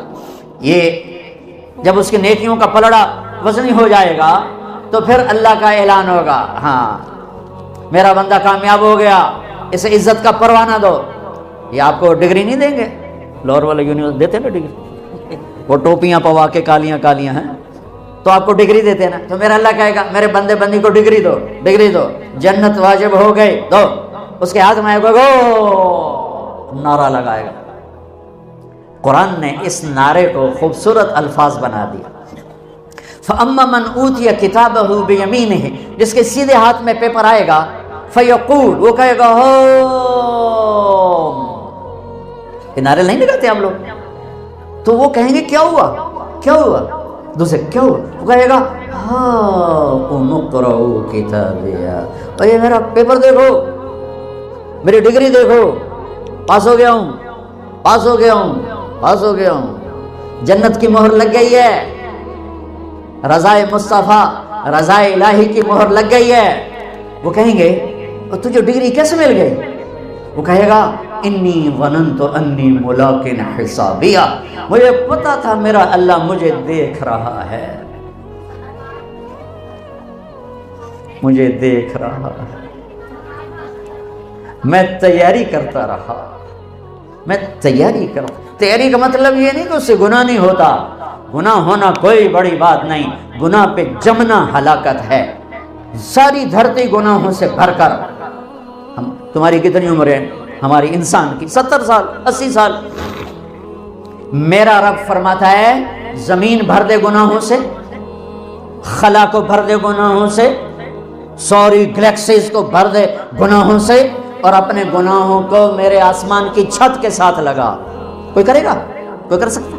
یہ جب اس کی نیکیوں کا پلڑا وزنی ہو جائے گا تو پھر اللہ کا اعلان ہوگا، ہاں میرا بندہ کامیاب ہو گیا، اسے عزت کا پروانہ دو۔ یہ آپ کو ڈگری نہیں دیں گے، لاہور والے یونیورسٹی دیتے نا ڈگری، وہ ٹوپیاں پوا کے کالیاں کالیاں ہیں تو آپ کو ڈگری دیتے ہیں نا۔ تو میرا اللہ کہے گا میرے بندے بندی کو ڈگری دو، ڈگری دو، جنت واجب ہو گئی، دو۔ اس کے ہاتھ میں گو نعرہ لگائے گا۔ قرآن نے اس نعرے کو خوبصورت الفاظ بنا دیا، فَأَمَّا مَنْ أُوتِيَ كِتَابَهُ بِيَمِينِهِ، جس کے سیدھے ہاتھ میں پیپر آئے گا، فَيَقُولُ، وہ کہے گا ہوم۔ یہ نعرے نہیں لگاتے ہم لوگ، تو وہ کہیں گے کیا ہوا کیا ہوا، دوسرے کیا ہوا، وہ کہے گا ہاؤم اقرؤوا کتابیہ، اور یہ میرا پیپر دیکھو، میری ڈگری دیکھو، پاس ہو گیا ہوں، پاس ہو گیا ہوں، پاس ہو گیا ہوں، جنت کی مہر لگ گئی ہے، رضائے مصطفیٰ، رضائے الہی کی مہر لگ گئی ہے۔ وہ کہیں گے اور تجھے ڈگری کیسے مل گئی؟ وہ کہے گا انی ظننت انی ملاق حسابیہ، مجھے پتا تھا میرا اللہ مجھے دیکھ رہا ہے، مجھے دیکھ رہا ہے، میں تیاری کرتا رہا، میں تیاری کا مطلب یہ نہیں کہ اس سے گناہ نہیں ہوتا، گناہ ہونا کوئی بڑی بات نہیں، گناہ پہ جمنا ہلاکت ہے۔ ساری دھرتی گناہوں سے بھر کر، تمہاری کتنی عمر ہے ہماری انسان کی؟ 70 سال 80 سال۔ میرا رب فرماتا ہے زمین بھر دے گناہوں سے، خلا کو بھر دے گناہوں سے، سوری گلیکسیز کو بھر دے گناہوں سے، اور اپنے گناہوں کو میرے آسمان کی چھت کے ساتھ لگا۔ کوئی کرے گا؟ کوئی کر سکتا؟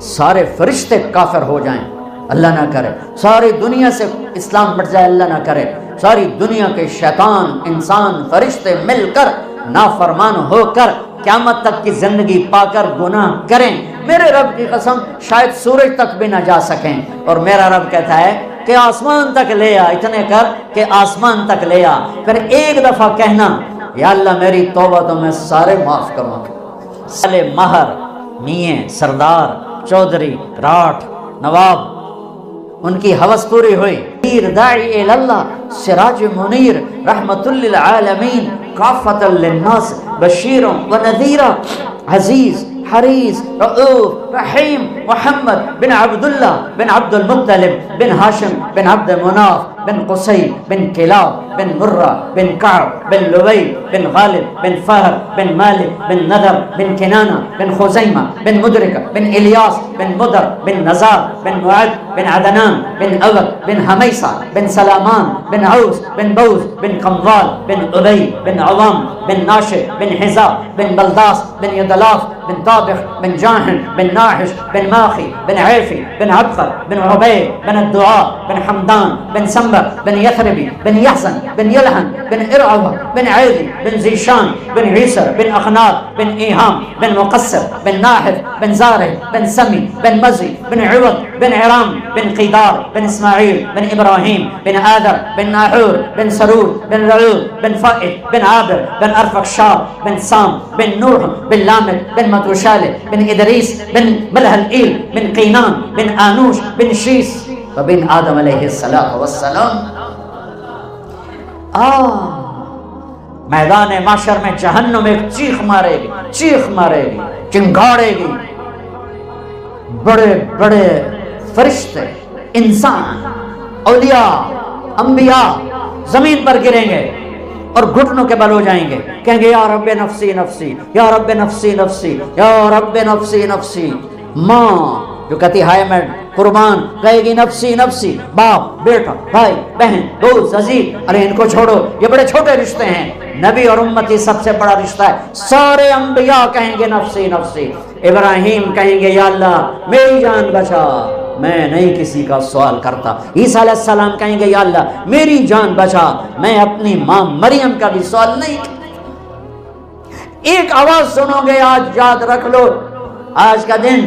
سارے فرشتے کافر ہو جائیں، اللہ نہ کرے، ساری دنیا سے اسلام بٹ جائے، اللہ نہ کرے، ساری دنیا کے شیطان، انسان، فرشتے مل کر نافرمان ہو کر قیامت تک کی زندگی پا کر گناہ کریں، میرے رب کی قسم شاید سورج تک بھی نہ جا سکیں، اور میرا رب کہتا ہے کہ آسمان تک لے آ، اتنے کر کہ آسمان تک لے آ، پھر ایک دفعہ کہنا یا اللہ میری توبہ تو میں سارے معاف کروں گا۔ سالے مہر، میاں، سردار، چودھری، راٹھ، نواب، ان کی حوث پوری ہوئی۔ پیر داعی اللہ، سراج منیر، رحمت للعالمین، کافۃ للناس، بشیر و نذیر، عزیز، حریص، رؤوف، رحیم، محمد بن عبداللہ بن عبد المطلب بن ہاشم بن عبد مناف بن قصي بن كلاب بن مرة بن كعب بن لؤي بن غالب بن فهر بن مالك بن نذر بن كنانة بن خزيمة بن مدركة بن إلياس بن مدر بن نزار بن معد بن عدنان بن أبد بن هميصة بن سلامان بن عوس بن بوز بن قمضال بن أبي بن عظام بن ناشئ بن حزاب بن بلداس بن يدلاف بن طابخ بن جاهن بن ناحش بن ماخي بن عيفي بن عبقر بن عبيد بن الدعاء بن حمدان بن سنبر بن يثربي بن يحزن بن يلحن بن إرعوة بن عيدي بن زيشان بن عيسر بن أخنار بن إيهام بن مقصر بن ناحف بن زاره بن سمي بن مزي بن عوض بن عرام بن قيدار بن إسماعيل بن إبراهيم بن آذر بن ناحور بن سرور بن رعود بن فائد بن عابر بن أرفخشاد بن سام بن نوح بن لامد بن متوشالة بن إدريس بن ملهلئيل بن قينان بن آنوش بن شيس وبن آدم علیہ السلام. میدان معاشر میں جہنم ایک چیخ مارے گی، چیخ مارے گی، چنگاڑے گی. بڑے بڑے فرشتے، انسان، اولیاء، انبیاء زمین پر گریں گے اور گھٹنوں کے بل ہو جائیں گے، کہیں گے یا رب نفسی نفسی، یا رب نفسی نفسی، یا رب نفسی نفسی. ماں جو کہتی ہائے میں قربان کہے گی نفسی نفسی. باپ، بیٹا، بھائی، بہن، دوست، عزیز، ارے ان کو چھوڑو، یہ بڑے چھوٹے رشتے ہیں. نبی اور امتی سب سے بڑا رشتہ ہے. سارے انبیاء کہیں گے نفسی نفسی. ابراہیم کہیں گے یا اللہ میری جان بچا، میں نہیں کسی کا سوال کرتا. عیسیٰ علیہ السلام کہیں گے یا اللہ میری جان بچا، میں اپنی ماں مریم کا بھی سوال نہیں کرتا. ایک آواز سنو گے، آج یاد رکھ لو، آج کا دن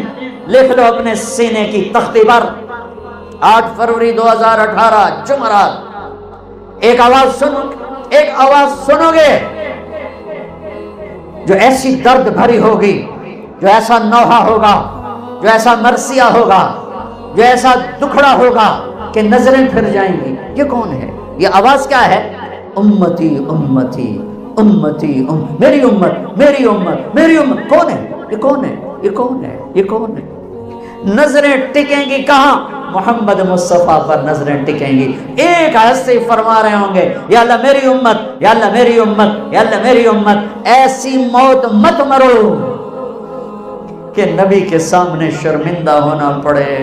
لکھ لو اپنے سینے کی تختی پر، 8 فروری 2018 جمعرات. ایک آواز سنو گے جو ایسی درد بھری ہوگی، جو ایسا نوحہ ہوگا، جو ایسا مرثیہ ہوگا، جو ایسا دکھڑا ہوگا کہ نظریں پھر جائیں گی. یہ کون ہے؟ یہ آواز کیا ہے؟ امتی امتی امتی میری امت میری امت میری امت. کون ہے یہ؟ کون ہے یہ؟ کون ہے یہ؟ کون ہے؟ نظریں ٹکیں گی کہاں؟ محمد مصطفیٰ پر نظریں ٹکیں گی. ایک ہستی فرما رہے ہوں گے یا اللہ میری امت، یا اللہ میری امت، یا اللہ میری امت. ایسی موت مت مرو کہ نبی کے سامنے شرمندہ ہونا پڑے.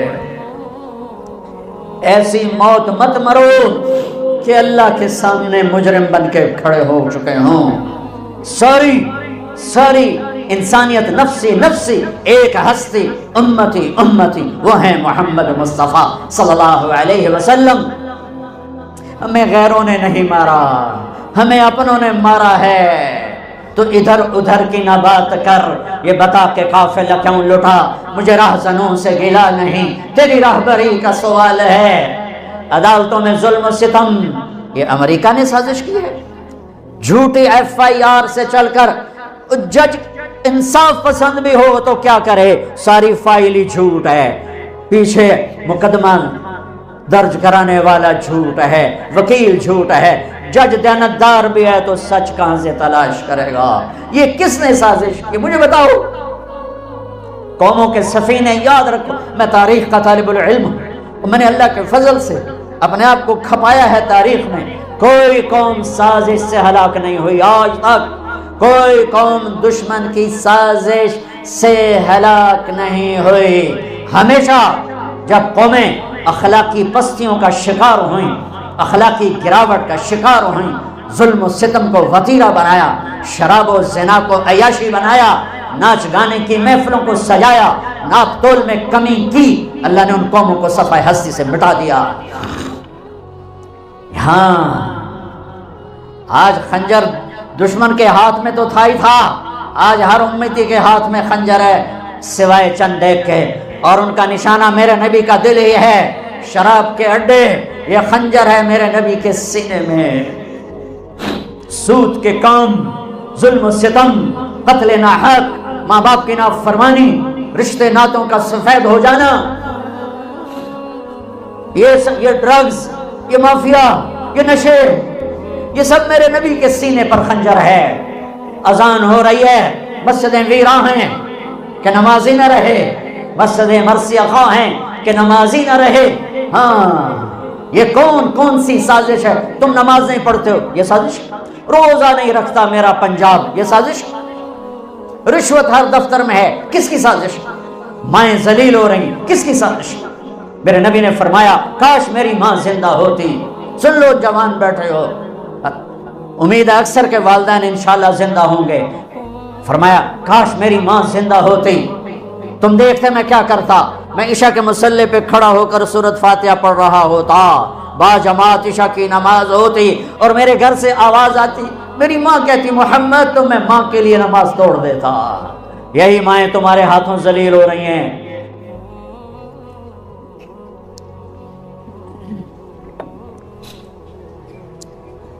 ایسی موت مت مرو کہ اللہ کے سامنے مجرم بن کے کھڑے ہو چکے ہوں. ساری انسانیت نفسی نفسی، ایک ہستی امتی امتی، وہ ہیں محمد مصطفیٰ صلی اللہ علیہ وسلم. ہمیں غیروں نے نہیں مارا، ہمیں اپنوں نے مارا ہے. تو ادھر ادھر کی نہ بات کر، یہ بتا کہ قافلہ کیوں لٹا، مجھے راہزنوں سے گلا نہیں، تیری راہبری کا سوال ہے. عدالتوں میں ظلم و ستم یہ امریکہ نے سازش کی ہے. جھوٹی FIR سے چل کر جج انصاف پسند بھی ہو تو کیا کرے، ساری فائل ہی جھوٹ ہے. پیچھے مقدمہ درج کرانے والا جھوٹ ہے، وکیل جھوٹ ہے، جج دیانتدار بھی ہے تو سچ کہاں سے تلاش کرے گا؟ یہ کس نے سازش کی؟ مجھے بتاؤ. قوموں کے سفینے، یاد رکھو میں تاریخ کا طالب العلم ہوں، میں نے اللہ کے فضل سے اپنے آپ کو کھپایا ہے تاریخ میں. کوئی قوم سازش سے ہلاک نہیں ہوئی آج تک، کوئی قوم دشمن کی سازش سے ہلاک نہیں ہوئی. ہمیشہ جب قومیں اخلاقی پستیوں کا شکار ہوئیں، اخلاقی گراوٹ کا شکار ہوئیں، ظلم و ستم کو وتیرہ بنایا، شراب و زنا کو عیاشی بنایا، ناچ گانے کی محفلوں کو سجایا، ناپ تول میں کمی کی، اللہ نے ان قوموں کو صفحہ ہستی سے مٹا دیا. ہاں آج خنجر دشمن کے ہاتھ میں تو تھا ہی تھا، آج ہر امتی کے ہاتھ میں خنجر ہے سوائے چند ایک کے، اور ان کا نشانہ میرے نبی کا دل ہی ہے. شراب کے اڈے، یہ خنجر ہے میرے نبی کے سینے میں. سود کے کام، ظلم و ستم، قتل ناحق، ماں باپ کی نافرمانی، رشتے ناتوں کا سفید ہو جانا، یہ ڈرگز، یہ مافیا، یہ نشے، یہ سب میرے نبی کے سینے پر خنجر ہے. اذان ہو رہی ہے، مسجدیں ویراں ہیں کہ نمازی نہ رہے، مسجدیں مرثیہ خواہ ہیں کہ نمازی نہ رہے. ہاں یہ کون سی سازش ہے؟ تم نماز نہیں پڑھتے ہو، یہ سازش؟ روزہ نہیں رکھتا میرا پنجاب، یہ سازش؟ رشوت ہر دفتر میں ہے، کس کی سازش؟ مائیں ذلیل ہو رہی، کس کی سازش؟ میرے نبی نے فرمایا کاش میری ماں زندہ ہوتی۔ سن لو جوان بیٹھے ہو، امید ہے اکثر کے والدین انشاءاللہ زندہ ہوں گے۔ فرمایا کاش میری ماں زندہ ہوتی، تم دیکھتے میں کیا کرتا، میں عشاء کے مصلی پہ کھڑا ہو کر سورۃ فاتحہ پڑھ رہا ہوتا، با جماعت عشاء کی نماز ہوتی اور میرے گھر سے آواز آتی، میری ماں کہتی محمد، تو میں ماں کے لیے نماز توڑ دیتا۔ یہی مائیں تمہارے ہاتھوں ذلیل ہو رہی ہیں۔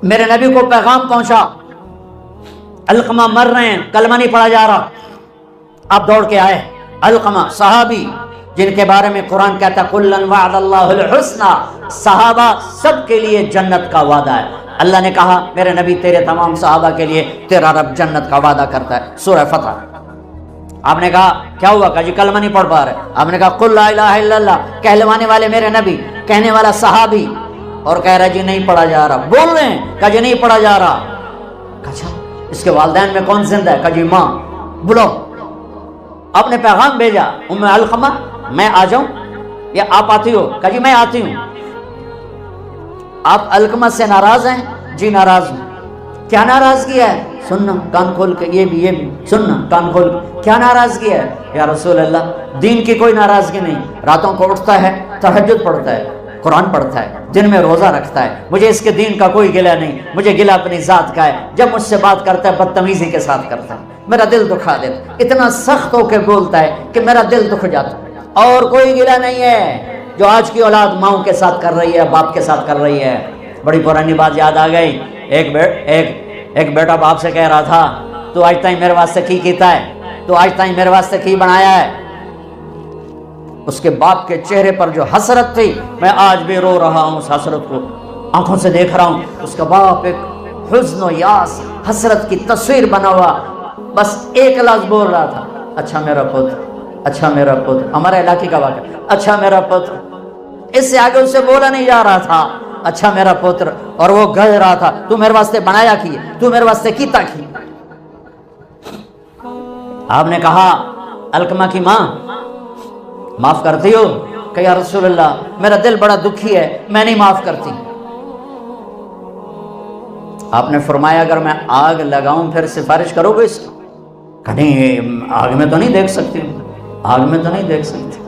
میرے نبی کو پیغام پہنچا، علقمہ مر رہے ہیں، کلمہ نہیں پڑھا جا رہا۔ آپ دوڑ کے آئے، علقمہ صحابی جن کے بارے میں قرآن کہتا ہے کُلًّا وعد اللہ الحسنى، صحابہ سب کے لیے جنت کا وعدہ ہے۔ اللہ نے کہا میرے نبی تیرے تمام صحابہ کے لیے تیرا رب جنت کا وعدہ کرتا ہے، سورہ فتح۔ آپ نے کہا کیا ہوا؟ کہا جی کلمہ نہیں پڑھ پا رہے۔ آپ نے کہا قل لا الہ الا اللہ، کہلوانے والے میرے نبی، کہنے والا صحابی، اور کہہ رہا جی نہیں پڑھا جا رہا، بول رہے ہیں، کہا جی نہیں پڑھا جا رہا۔ کہا اچھا اس کے والدین میں کون زندہ ہے؟ کہا جی ماں، بلاؤ۔ آپ نے پیغام بھیجا ام علقمہ میں آ جاؤں یا آپ آتی ہو؟ کہا جی میں آتی ہوں۔ آپ علقمہ سے ناراض ہیں؟ جی ناراض ہوں۔ کیا ناراضگی ہے؟ سننا کان کھول کے، یہ بھی سننا کان کھول کے، کیا ناراضگی ہے؟ یا رسول اللہ دین کی کوئی ناراضگی نہیں، راتوں کو اٹھتا ہے، تہجد پڑھتا ہے، قرآن پڑھتا ہے، دن میں روزہ رکھتا ہے، مجھے اس کے دین کا کوئی گلہ نہیں، مجھے گلہ اپنی ذات کا ہے۔ جب مجھ سے بات کرتا ہے بدتمیزی کے ساتھ کرتا ہے، میرا دل دکھا دیتا، اتنا سخت ہو کے بولتا ہے کہ میرا دل دکھ جاتا ہے۔ اور کوئی گلہ نہیں ہے جو آج کی اولاد ماؤں کے ساتھ کر رہی ہے، باپ کے ساتھ کر رہی ہے۔ بڑی پرانی بات یاد آ گئی، ایک بیٹا باپ سے کہہ رہا تھا تو آج تائیں میرے واسطے کی کیتا ہے، تو آج تائیں میرے واسطے کی بنایا ہے۔ اس کے باپ کے چہرے پر جو حسرت تھی، میں آج بھی رو رہا ہوں اس حسرت کو، آنکھوں سے دیکھ رہا ہوں۔ اس کا باپ ایک حزن و یاس، حسرت کی تصویر بنا ہوا، بس ایک لفظ بول رہا تھا، اچھا میرا پتر، اچھا میرا پتر۔ ہمارے علاقے کا واقعہ، اچھا میرا پتر، اس سے آگے اس سے بولا نہیں جا رہا تھا، اچھا میرا پتر۔ اور وہ گڑ رہا تھا، تو میرے واسطے بنایا کی، تو میرے واسطے کیتا کی۔ آپ نے کہا علقمہ کی ماں معاف کرتی ہو؟ کہ یا رسول اللہ میرا دل بڑا دکھی ہے، میں نہیں معاف کرتی۔ آپ نے فرمایا اگر میں آگ لگاؤں پھر سفارش کرو گے اس کی؟ کہ نہیں آگ میں تو نہیں دیکھ سکتی، آگ میں تو نہیں دیکھ سکتی۔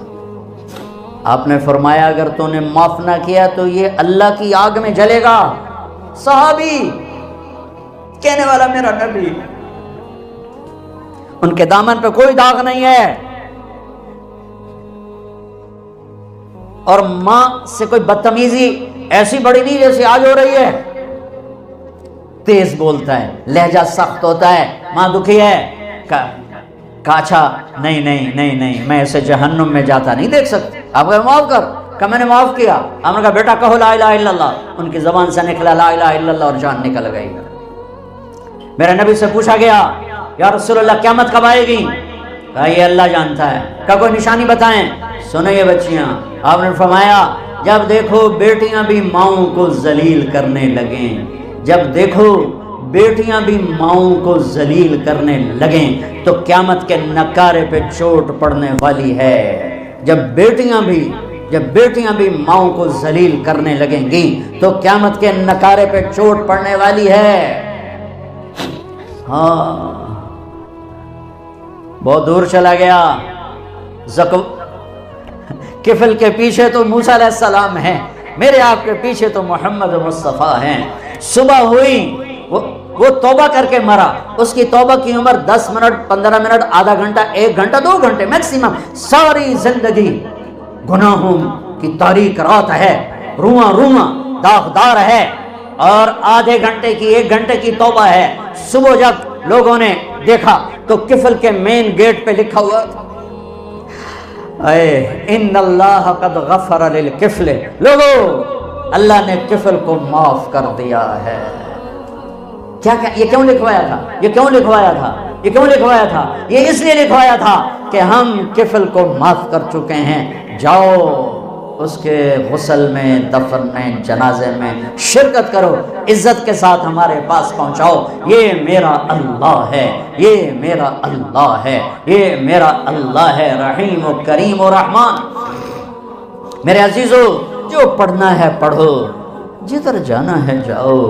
آپ نے فرمایا اگر تو نے معاف نہ کیا تو یہ اللہ کی آگ میں جلے گا۔ صحابی کہنے والا میرا نبی، ان کے دامن پہ کوئی داغ نہیں ہے، اور ماں سے کوئی بدتمیزی ایسی بڑی نہیں جیسے آج ہو رہی ہے۔ تیز بولتا ہے، لہجہ سخت ہوتا ہے، ماں دکھی ہے، کہا اچھا نہیں میں اسے جہنم میں جاتا نہیں دیکھ سکتی، آپ کہا معاف کر۔ کہا میں نے معاف کیا۔ آپ نے کہا بیٹا کہو لا الہ الا اللہ۔ ان کی زبان سے نکلا لا الہ الا اللہ اور جان نکل گئی۔ میرے نبی سے پوچھا گیا یا رسول اللہ قیامت کب آئے گی؟ کہا یہ اللہ جانتا ہے۔ کہا کوئی نشانی بتائیں۔ سنو یہ بچیاں، آپ نے فرمایا جب دیکھو بیٹیاں بھی ماؤں کو ذلیل کرنے لگیں، جب دیکھو بیٹیاں بھی ماؤں کو ذلیل کرنے لگیں تو قیامت کے نکارے پہ چوٹ پڑنے والی ہے۔ جب بیٹیاں بھی ماؤں کو ذلیل کرنے لگیں گی تو قیامت کے نکارے پہ چوٹ پڑنے والی ہے۔ ہاں بہت دور چلا گیا، کفل کے پیچھے تو موسیٰ علیہ السلام ہیں، میرے آپ کے پیچھے تو محمد مصطفیٰ ہیں۔ صبح ہوئی وہ توبہ کر کے مرا، اس کی توبہ کی عمر 10 منٹ 15 منٹ آدھا گھنٹہ 1 گھنٹہ 2 گھنٹے میکسیمم، ساری زندگی گناہوں کی تاریک رات ہے، رواں داغدار ہے، اور آدھے گھنٹے کی 1 گھنٹے کی توبہ ہے۔ صبح جب لوگوں نے دیکھا تو کفل کے مین گیٹ پہ لکھا ہوا تھا اے ان اللہ قد غفر للکفل، لوگو اللہ نے کفل کو معاف کر دیا ہے۔ کیا یہ کیوں لکھوایا تھا؟ یہ اس لیے لکھوایا تھا کہ ہم کفل کو معاف کر چکے ہیں، جاؤ اس کے غسل میں، دفن میں، جنازے میں شرکت کرو، عزت کے ساتھ ہمارے پاس پہنچاؤ، یہ میرا اللہ ہے، یہ میرا اللہ ہے، یہ میرا اللہ ہے، رحیم و کریم و رحمان۔ میرے عزیزو، جو پڑھنا ہے پڑھو، جدھر جانا ہے جاؤ،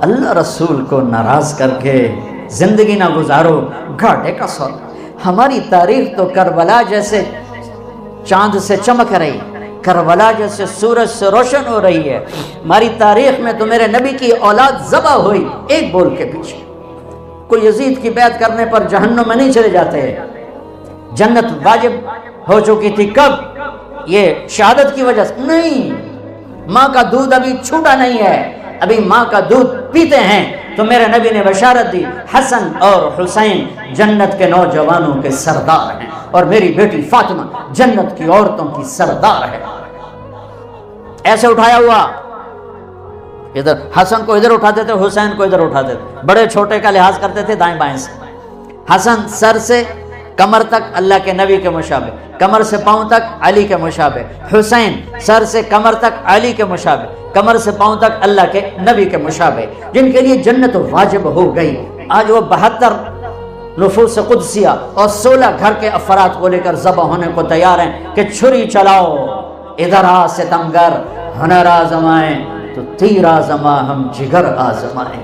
اللہ رسول کو ناراض کر کے زندگی نہ گزارو، گھاٹے کا سودا۔ ہماری تاریخ تو کربلا جیسے چاند سے چمک رہی، کربلا جیسے سورج سے روشن ہو رہی ہے۔ ہماری تاریخ میں تو میرے نبی کی اولاد ذبح ہوئی ایک بول کے پیچھے۔ کوئی یزید کی بیعت کرنے پر جہنم میں نہیں چلے جاتے، جنت واجب ہو چکی تھی۔ کب؟ یہ شہادت کی وجہ سے نہیں، ماں کا دودھ ابھی چھوٹا نہیں ہے، ابھی ماں کا دودھ پیتے ہیں۔ تو میرے نبی نے بشارت دی، حسن اور حسین جنت کے نوجوانوں کے سردار ہیں، اور میری بیٹی فاطمہ جنت کی عورتوں کی سردار ہے۔ ایسے اٹھایا ہوا، ادھر حسن کو ادھر اٹھاتے تھے، حسین کو ادھر اٹھاتے تھے، بڑے چھوٹے کا لحاظ کرتے تھے دائیں بائیں سے۔ حسن سر سے کمر تک اللہ کے نبی کے مشابہ، کمر سے پاؤں تک علی کے مشابہ۔ حسین سر سے کمر تک علی کے مشابہ، کمر سے پاؤں تک اللہ کے نبی کے مشابہ، جن کے لیے جنت واجب ہو گئی۔ آج وہ 72 نفوس قدسیہ اور 16 گھر کے افراد کو لے کر ذبح ہونے کو تیار ہیں کہ چھری چلاؤ، ادھر آ ستمگر، ہنر آزمائیں تو تیر آزما ہم جگر آزمائیں۔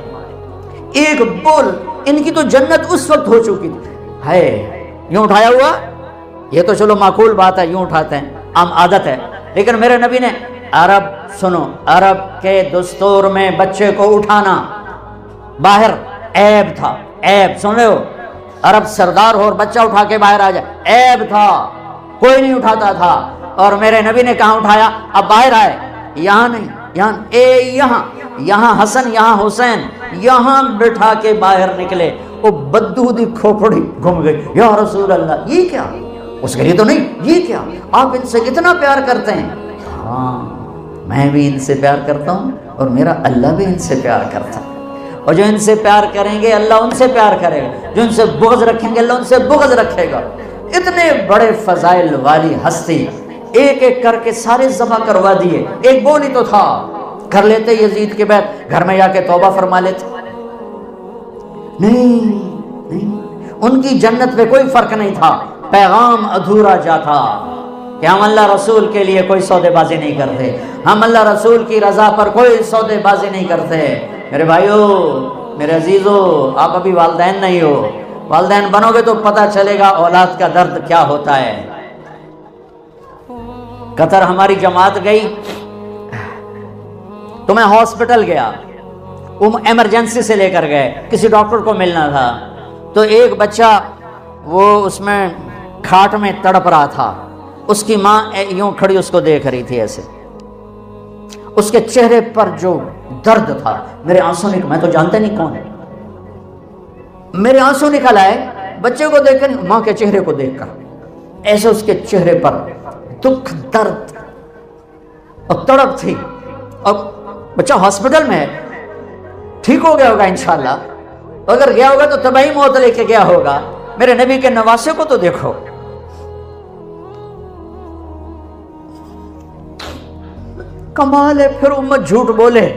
ایک بول، ان کی تو جنت اس وقت ہو چکی تھی۔ ہے یوں اٹھایا ہوا، یہ تو چلو معقول بات ہے، یوں اٹھاتے ہیں، عام عادت ہے، لیکن میرے نبی نے عرب، سنو، عرب کے دستور میں بچے کو اٹھانا باہر عیب تھا، عیب، سن رہے ہو؟ عرب سردار ہو اور بچہ اٹھا کے باہر آ جائے، عیب تھا، کوئی نہیں اٹھاتا تھا۔ اور میرے نبی نے کہاں اٹھایا؟ اب باہر آئے، یہاں نہیں، یہاں حسن، یہاں حسین، یہاں بٹھا کے باہر نکلے۔ وہ بددودی کھوپڑی گھوم گئی، یا رسول اللہ یہ کیا؟ اس کے لیے تو نہیں، یہ کیا؟ آپ ان سے کتنا پیار کرتے ہیں؟ ہاں، میں بھی ان سے پیار کرتا ہوں، اور میرا اللہ بھی ان سے پیار کرتا ہے، اور جو ان سے پیار کریں گے اللہ ان سے پیار کرے گا، جو ان سے بغض رکھیں گے اللہ ان سے بغض رکھے گا۔ اتنے بڑے فضائل والی ہستی، ایک ایک کر کے سارے ذبح کروا دیے، ایک بول ہی تو تھا، کر لیتے یزید کے بعد گھر میں جا کے توبہ فرما لیتے۔ نہیں، ان کی جنت پہ کوئی فرق نہیں تھا، پیغام ادھورا جا تھا کہ ہم اللہ رسول کے لیے کوئی سودے بازی نہیں کرتے، ہم اللہ رسول کی رضا پر کوئی سودے بازی نہیں کرتے۔ میرے بھائیو، میرے عزیزو، آپ ابھی والدین نہیں ہو، والدین بنو گے تو پتہ چلے گا اولاد کا درد کیا ہوتا ہے۔ قطر ہماری جماعت گئی تو میں ہاسپٹل گیا، ایمرجنسی سے لے کر گئے، کسی ڈاکٹر کو ملنا تھا، تو ایک بچہ وہ اس میں کھاٹ میں تڑپ رہا تھا، اس کی ماں یوں کھڑی اس کو دیکھ رہی تھی ایسے، اس کے چہرے پر جو درد تھا، میرے آنسو نکل، میں تو جانتے نہیں کون ہے، میرے آنسو نکل آئے بچے کو دیکھ کر، ماں کے چہرے کو دیکھ کر، ایسے اس کے چہرے پر دکھ، درد اور تڑپ تھی، اور بچہ ہاسپٹل میں ہے، ٹھیک ہو گیا ہوگا انشاءاللہ، اگر گیا ہوگا تو طبعی موت لے کے گیا ہوگا۔ میرے نبی کے نواسے کو تو دیکھو، کمال ہے۔ پھر امت جھوٹ بولے،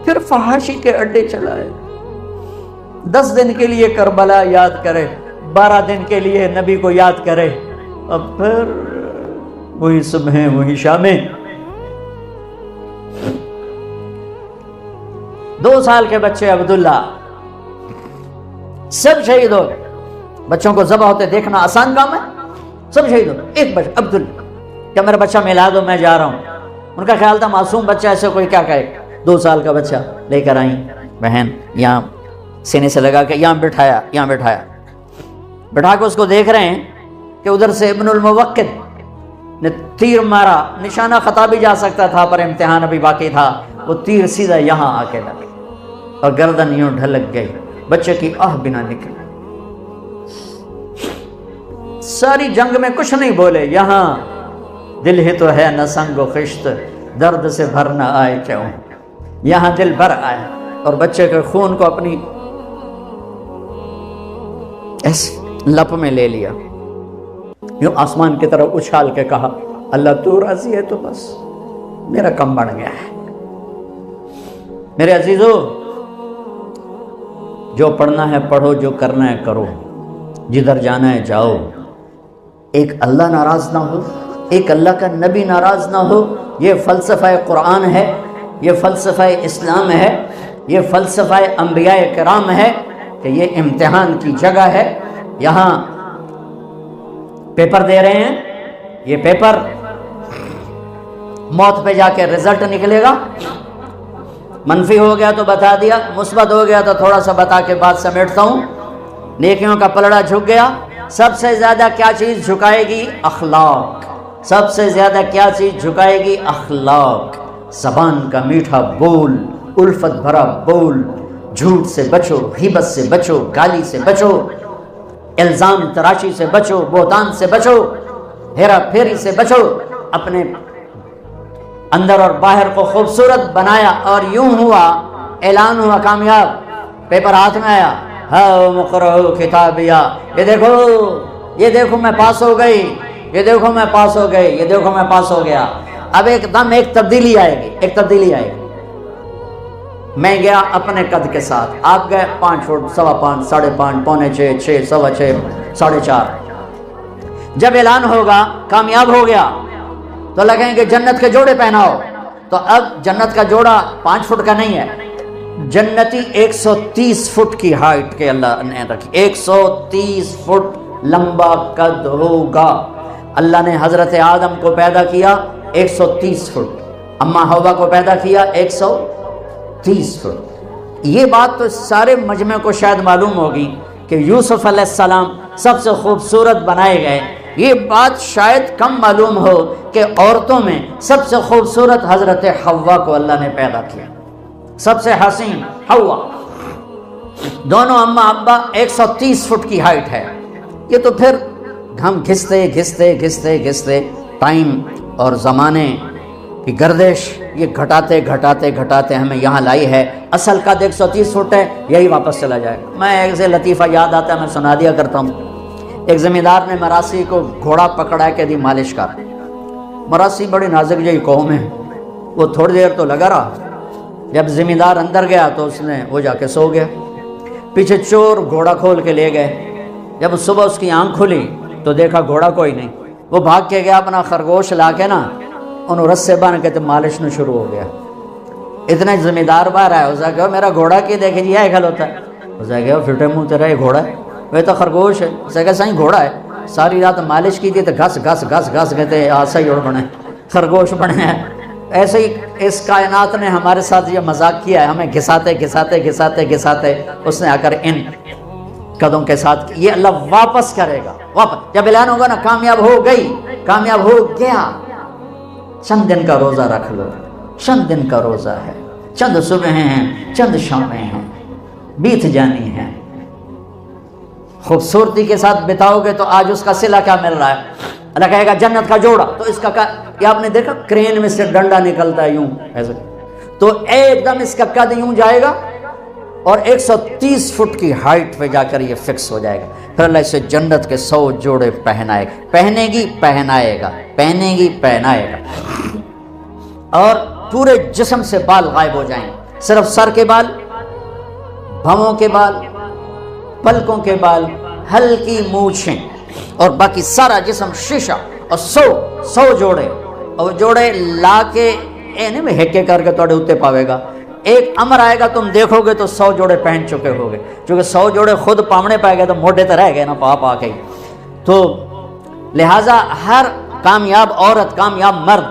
پھر فحاشی کے اڈے چلائے، 10 دن کے لیے کربلا یاد کرے، 12 دن کے لیے نبی کو یاد کرے، اب پھر وہی صبح وہی شامیں۔ 2 سال کے بچے عبداللہ سب شہید ہو گئے۔ بچوں کو ذبح ہوتے دیکھنا آسان کام ہے، سب شہید ہو گئے۔ ایک بچہ عبداللہ، کیا میرا بچہ ملا دو، میں جا رہا ہوں۔ ان کا خیال تھا معصوم بچہ، ایسے کوئی کیا کہے، 2 سال کا بچہ لے کر آئیں بہن، یہاں سینے سے لگا کے یہاں بٹھایا، بٹھا کے اس کو دیکھ رہے ہیں کہ ادھر سے ابن الموقد نے تیر مارا، نشانہ خطا بھی جا سکتا تھا پر امتحان ابھی باقی تھا، وہ تیر سیدھا یہاں آ کے لگا اور گردن یوں ڈھلک گئی، بچے کی آہ بھی نہ نکلی۔ ساری جنگ میں کچھ نہیں بولے، یہاں دل ہی تو ہے نہ سنگ و خشت، درد سے بھر نہ آئے کیوں، یہاں دل بھر آئے، اور بچے کے خون کو اپنی ایسے لپ میں لے لیا، یوں آسمان کی طرف اچھال کے کہا اللہ تو راضی ہے تو بس میرا کم بڑھ گیا ہے۔ میرے عزیزو، جو پڑھنا ہے پڑھو، جو کرنا ہے کرو، جدھر جانا ہے جاؤ، ایک اللہ ناراض نہ ہو، ایک اللہ کا نبی ناراض نہ ہو۔ یہ فلسفہ قرآن ہے، یہ فلسفہ اسلام ہے، یہ فلسفہ انبیاء کرام ہے کہ یہ امتحان کی جگہ ہے۔ یہاں پیپر دے رہے ہیں، یہ پیپر موت پہ جا کے رزلٹ نکلے گا، منفی ہو گیا تو بتا دیا، مثبت ہو گیا تو تھوڑا سا بتا کے بات سمیٹتا ہوں۔ نیکیوں کا پلڑا جھک گیا، سب سے زیادہ کیا چیز جھکائے گی؟ اخلاق۔ سب سے زیادہ کیا چیز جھکائے گی؟ اخلاق۔ زبان کا میٹھا بول، الفت بھرا بول، جھوٹ سے بچو، غیبت سے بچو، گالی سے بچو، الزام تراشی سے بچو، بہتان سے بچو، ہیرا پھیری سے بچو۔ اپنے اندر اور باہر کو خوبصورت بنایا اور یوں ہوا، اعلان ہوا کامیاب، پیپر ہاتھ میں آیا، ہاؤ مقرؤ کتابیہ، یہ دیکھو میں پاس ہو گئی، یہ دیکھو میں پاس ہو گئی، یہ دیکھو میں پاس ہو گیا۔ اب ایک دم ایک تبدیلی آئے گی، ایک تبدیلی آئے گی۔ میں گیا اپنے قد کے ساتھ، آپ گئے 5 فٹ، 5.25، 5.5، 6.25، 6، 6.25، 4.5۔ جب اعلان ہوگا کامیاب ہو گیا تو لگیں گے جنت کے جوڑے پہناؤ، تو اب جنت کا جوڑا 5 فٹ کا نہیں ہے، جنتی 130 فٹ کی ہائٹ کے اللہ نے رکھی، 130 فٹ لمبا قد ہوگا۔ اللہ نے حضرت آدم کو پیدا کیا 130 فٹ، اماں حوا کو پیدا کیا 130 فٹ۔ یہ بات تو سارے مجمع کو شاید معلوم ہوگی کہ یوسف علیہ السلام سب سے خوبصورت بنائے گئے، یہ بات شاید کم معلوم ہو کہ عورتوں میں سب سے خوبصورت حضرت حوا کو اللہ نے پیدا کیا، سب سے حسین حوا، دونوں اماں ابا 130 فٹ کی ہائٹ ہے۔ یہ تو پھر ہم گھستے ٹائم اور زمانے کی گردش یہ گھٹاتے ہمیں یہاں لائی ہے۔ اصل قد 130 فٹ ہے، یہی واپس چلا جائے گا۔ میں ایک سے لطیفہ یاد آتا ہے، میں سنا دیا کرتا ہوں۔ ایک زمیندار نے مراسی کو گھوڑا پکڑا کے دی مالش کر۔ مراسی بڑی نازک جی قوم ہے، وہ تھوڑی دیر تو لگا رہا، جب زمیندار اندر گیا تو اس نے وہ جا کے سو گیا۔ پیچھے چور گھوڑا کھول کے لے گئے، جب صبح اس کی آنکھ کھلی تو دیکھا گھوڑا کوئی نہیں، وہ بھاگ کے گیا اپنا خرگوش لا کے نا انہوں رس سے باندھ کے تو مالش نہ شروع ہو گیا۔ اتنے زمیندار باہر آیا، اسے کہا میرا گھوڑا کی دیکھیں جی یہ گل ہوتا ہے، اسے کہا پھٹے منہ تیرا یہ گھوڑا ہے؟ وہ تو خرگوش ہے۔ اسے کہا صحیح گھوڑا ہے، ساری رات مالش کی تھی تو گھس کہتے آسا ہی اڑ بنے، خرگوش بنے ہیں۔ ایسے ہی اس کائنات نے ہمارے ساتھ یہ مذاق کیا ہے، ہمیں گھساتے اس نے آ کر ان قدوں کے ساتھ یہ اللہ واپس کرے گا۔ واپس جب اعلان ہوگا نا کامیاب ہو گئی، کامیاب ہو گیا، چند دن کا روزہ رکھ لو، چند دن کا روزہ ہے، چند صبحیں ہیں، چند شامیں ہیں، بیت جانی ہیں، خوبصورتی کے ساتھ بتاؤ گے تو آج اس کا صلہ کیا مل رہا ہے؟ اللہ کہے گا جنت کا جوڑا، تو اس کا یہ آپ نے دیکھا کرین میں سے ڈنڈا نکلتا ہے یوں ایسے، تو ایک دم اس کا قد یوں جائے گا اور 130 فٹ کی ہائٹ پہ جا کر یہ فکس ہو جائے گا۔ پھر اللہ اسے جنت کے 100 جوڑے پہنائے گا، پہنے گی پہنائے گا، اور پورے جسم سے بال غائب ہو جائیں، صرف سر کے بال، بھووں کے بال، پلکوں کے بال، ہلکی مونچھیں، اور باقی سارا جسم شیشہ، اور 100 جوڑے، اور جوڑے لا کے نہیں میں ہیکے کر کے توڑے اتے پاوے گا۔ ایک امر آئے گا تم دیکھو گے تو 100 جوڑے پہن چکے ہوگے، چونکہ 100 جوڑے خود پامنے پائے گئے تو موٹے تو رہ گئے نا پا کے۔ تو لہٰذا ہر کامیاب عورت، کامیاب مرد،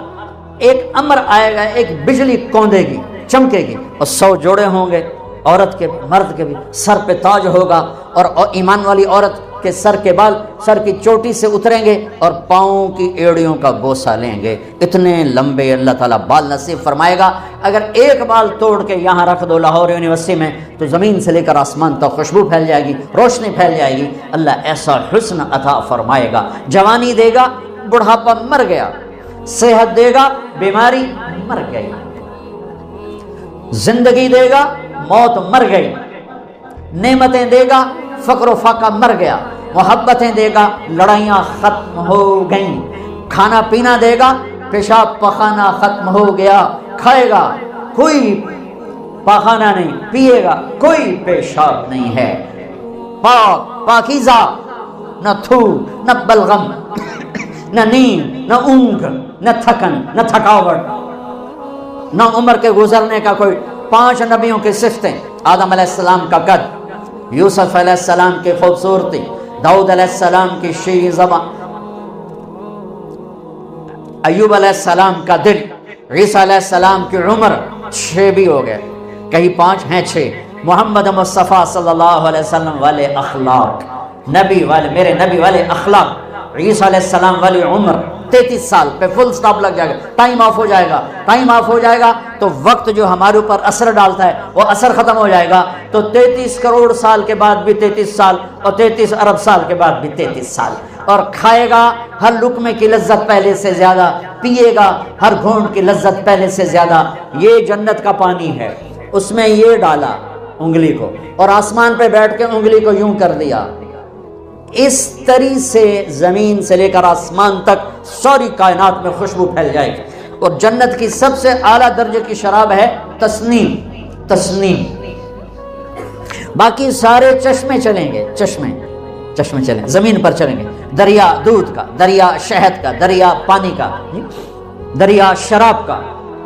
ایک امر آئے گا، ایک بجلی کوندے گی، چمکے گی، اور 100 جوڑے ہوں گے، عورت کے مرد کے بھی سر پہ تاج ہوگا، اور ایمان والی عورت کے سر کے بال سر کی چوٹی سے اتریں گے اور پاؤں کی ایڑیوں کا بوسہ لیں گے، اتنے لمبے اللہ تعالیٰ بال نصیب فرمائے گا۔ اگر ایک بال توڑ کے یہاں رکھ دو لاہور یونیورسٹی میں تو زمین سے لے کر آسمان تک خوشبو پھیل جائے گی، روشنی پھیل جائے گی۔ اللہ ایسا حسن عطا فرمائے گا، جوانی دے گا، بڑھاپا مر گیا، صحت دے گا، بیماری مر گئی، زندگی دے گا، موت مر گئی، نعمتیں دے گا، فقر و فاقہ مر گیا، محبتیں دے گا، لڑائیاں ختم ہو گئیں، کھانا پینا دے گا، پیشاب پخانا ختم ہو گیا، کھائے گا کوئی پاخانہ نہیں، پیے گا کوئی پیشاب نہیں ہے، پاک پاکیزہ، نہ تھوک، نہ بلغم، نہ نیند، نہ اونگ، نہ تھکن، نہ تھکاوٹ، نہ عمر کے گزرنے کا کوئی۔ 5 نبیوں کی صفتیں: آدم علیہ السلام کا قد، یوسف علیہ السلام کی خوبصورتی، داؤد علیہ السلام کی شیریں زبان، ایوب علیہ السلام کا دل، عیسیٰ علیہ السلام کی عمر۔ 6 بھی ہو گئے، کہیں 5 ہیں 6۔ محمد مصطفیٰ صلی اللہ علیہ وسلم والے اخلاق، نبی والے، میرے نبی والے اخلاق، عیسیٰ علیہ السلام والی عمر 33 سال پہ فل سٹاپ لگ جائے گا، ٹائم آف ہو جائے گا، ٹائم آف ہو جائے گا تو وقت جو ہمارے اوپر اثر ڈالتا ہے وہ اثر ختم ہو جائے گا، تو 33 کروڑ سال کے بعد بھی 33 سال، اور 33 ارب سال کے بعد بھی 33 سال، اور کھائے گا ہر لقمے کی لذت پہلے سے زیادہ، پیے گا ہر گھونٹ کی لذت پہلے سے زیادہ۔ یہ جنت کا پانی ہے، اس میں یہ ڈالا انگلی کو، اور آسمان پہ بیٹھ کے انگلی کو یوں کر دیا، اس طرح سے زمین سے لے کر آسمان تک ساری کائنات میں خوشبو پھیل جائے گی۔ اور جنت کی سب سے اعلیٰ درجے کی شراب ہے تسنیم، تسنیم۔ باقی سارے چشمے چلیں گے، چشمے چلیں، زمین پر چلیں گے، دریا دودھ کا، دریا شہد کا، دریا پانی کا، دریا شراب کا۔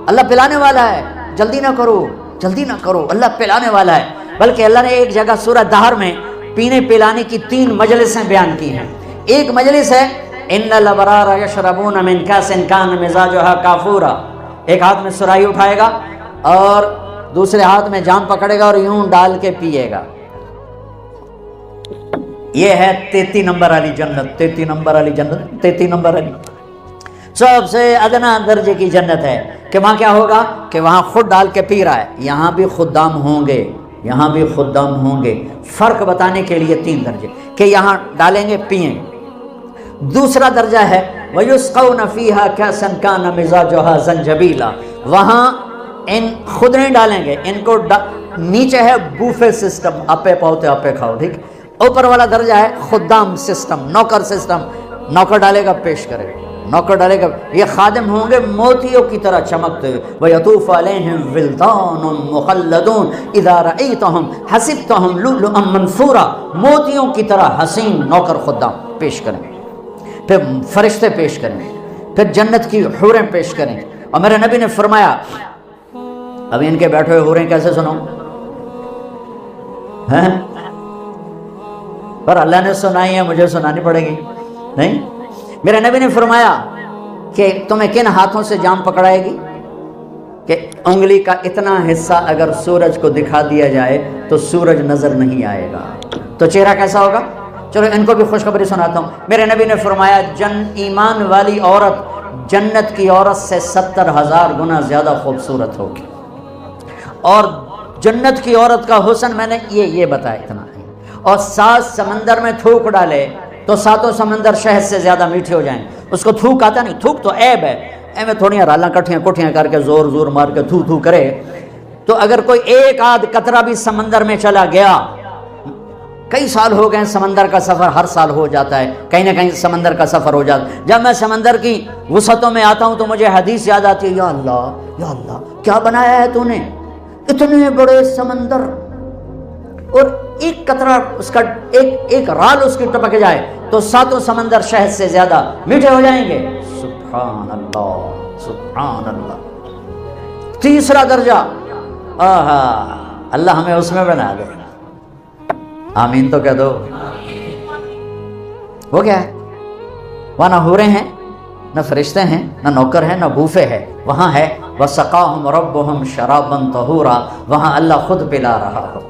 اللہ پلانے والا ہے، جلدی نہ کرو، جلدی نہ کرو، اللہ پلانے والا ہے۔ بلکہ اللہ نے ایک جگہ سورہ دہر میں پینے پلانے کی 3 مجلسیں بیان کی ہیں۔ ایک مجلس ہے ان الابرار یشربون من کاس کان مزاجها کافورا، ایک ہاتھ میں سراہی اٹھائے گا اور دوسرے ہاتھ میں جام پکڑے گا اور یوں ڈال کے پیے گا۔ یہ ہے 33 نمبر والی جنت، 33 نمبر والی جنت، 33 نمبر والی سب سے ادنا درجے کی جنت ہے۔ کہ وہاں کیا ہوگا کہ وہاں خود ڈال کے پی رہا ہے، یہاں بھی خدام ہوں گے، یہاں بھی خدام ہوں گے۔ فرق بتانے کے لیے 3 درجے، کہ یہاں ڈالیں گے پئیں گے۔ دوسرا درجہ ہے وَيُسْقَوْنَ فِيهَا كَأْسًا كَانَ مِزَاجُهَا زَنْجَبِيلًا، وہاں ان خود نہیں ڈالیں گے، ان کو نیچے ہے بوفے سسٹم، اپے پوتے اپے کھاؤ، ٹھیک۔ اوپر والا درجہ ہے خدام سسٹم، نوکر سسٹم، نوکر ڈالے گا پیش کرے گا، نوکر ڈالے گا۔ یہ خادم ہوں گے موتیوں کی طرح چمکتے ہوئے، وَيَطُوفُ عَلَيْهِمْ وِلْدَانٌ مُخَلَّدُونَ إِذَا رَأَيْتَهُمْ حَسِبْتَهُمْ لُؤْلُؤًا مَنْثُورًا، موتیوں کی طرح حسین نوکر خدام پیش کریں، پھر فرشتے پیش کریں، پھر جنت کی حوریں پیش کریں۔ اور میرے نبی نے فرمایا، ابھی ان کے بیٹھے ہوئے حوریں کیسے سنو ہیں؟ پر اللہ نے سنائی ہے، مجھے سنانی پڑے گی نہیں؟ میرے نبی نے فرمایا کہ تمہیں کن ہاتھوں سے جام پکڑائے گی کہ انگلی کا اتنا حصہ اگر سورج کو دکھا دیا جائے تو سورج نظر نہیں آئے گا، تو چہرہ کیسا ہوگا؟ چلو ان کو بھی خوشخبری سناتا ہوں۔ میرے نبی نے فرمایا ایمان والی عورت جنت کی عورت سے 70,000 گنا زیادہ خوبصورت ہوگی، اور جنت کی عورت کا حسن میں نے یہ بتایا اتنا ہے۔ اور 7 سمندر میں تھوک ڈالے تو 7 سمندر شہد سے زیادہ میٹھے ہو جائیں۔ اس کو تھوک آتا نہیں، تھوک تو عیب ہے، میں تھوڑیاں رالاں کٹھیاں کر کے زور مار کے تھو کرے تو اگر کوئی ایک آدھ قطرہ بھی سمندر میں چلا گیا، کئی سال ہو گئے سمندر کا سفر، ہر سال ہو جاتا ہے، کہیں نہ کہیں سمندر کا سفر ہو جاتا ہے۔ جب میں سمندر کی وسعتوں میں آتا ہوں تو مجھے حدیث یاد آتی ہے، یا اللہ کیا بنایا ہے تو نے، اتنے بڑے سمندر، اور ایک قطرہ اس کا، ایک رال اس کی ٹپک جائے تو 7 سمندر شہد سے زیادہ میٹھے ہو جائیں گے۔ سبحان اللہ، سبحان اللہ۔ تیسرا درجہ، اللہ ہمیں اس میں بنا دے، آمین تو کہہ دو۔ وہ کیا ہے؟ وہاں نہ حوریں ہیں، نہ فرشتے ہیں، نہ نوکر ہیں، نہ بوفے ہے، وہاں ہے وَسَقَاهُمْ رَبُّهُمْ شَرَابًا طَهُورًا، وہاں اللہ خود پلا رہا ہو۔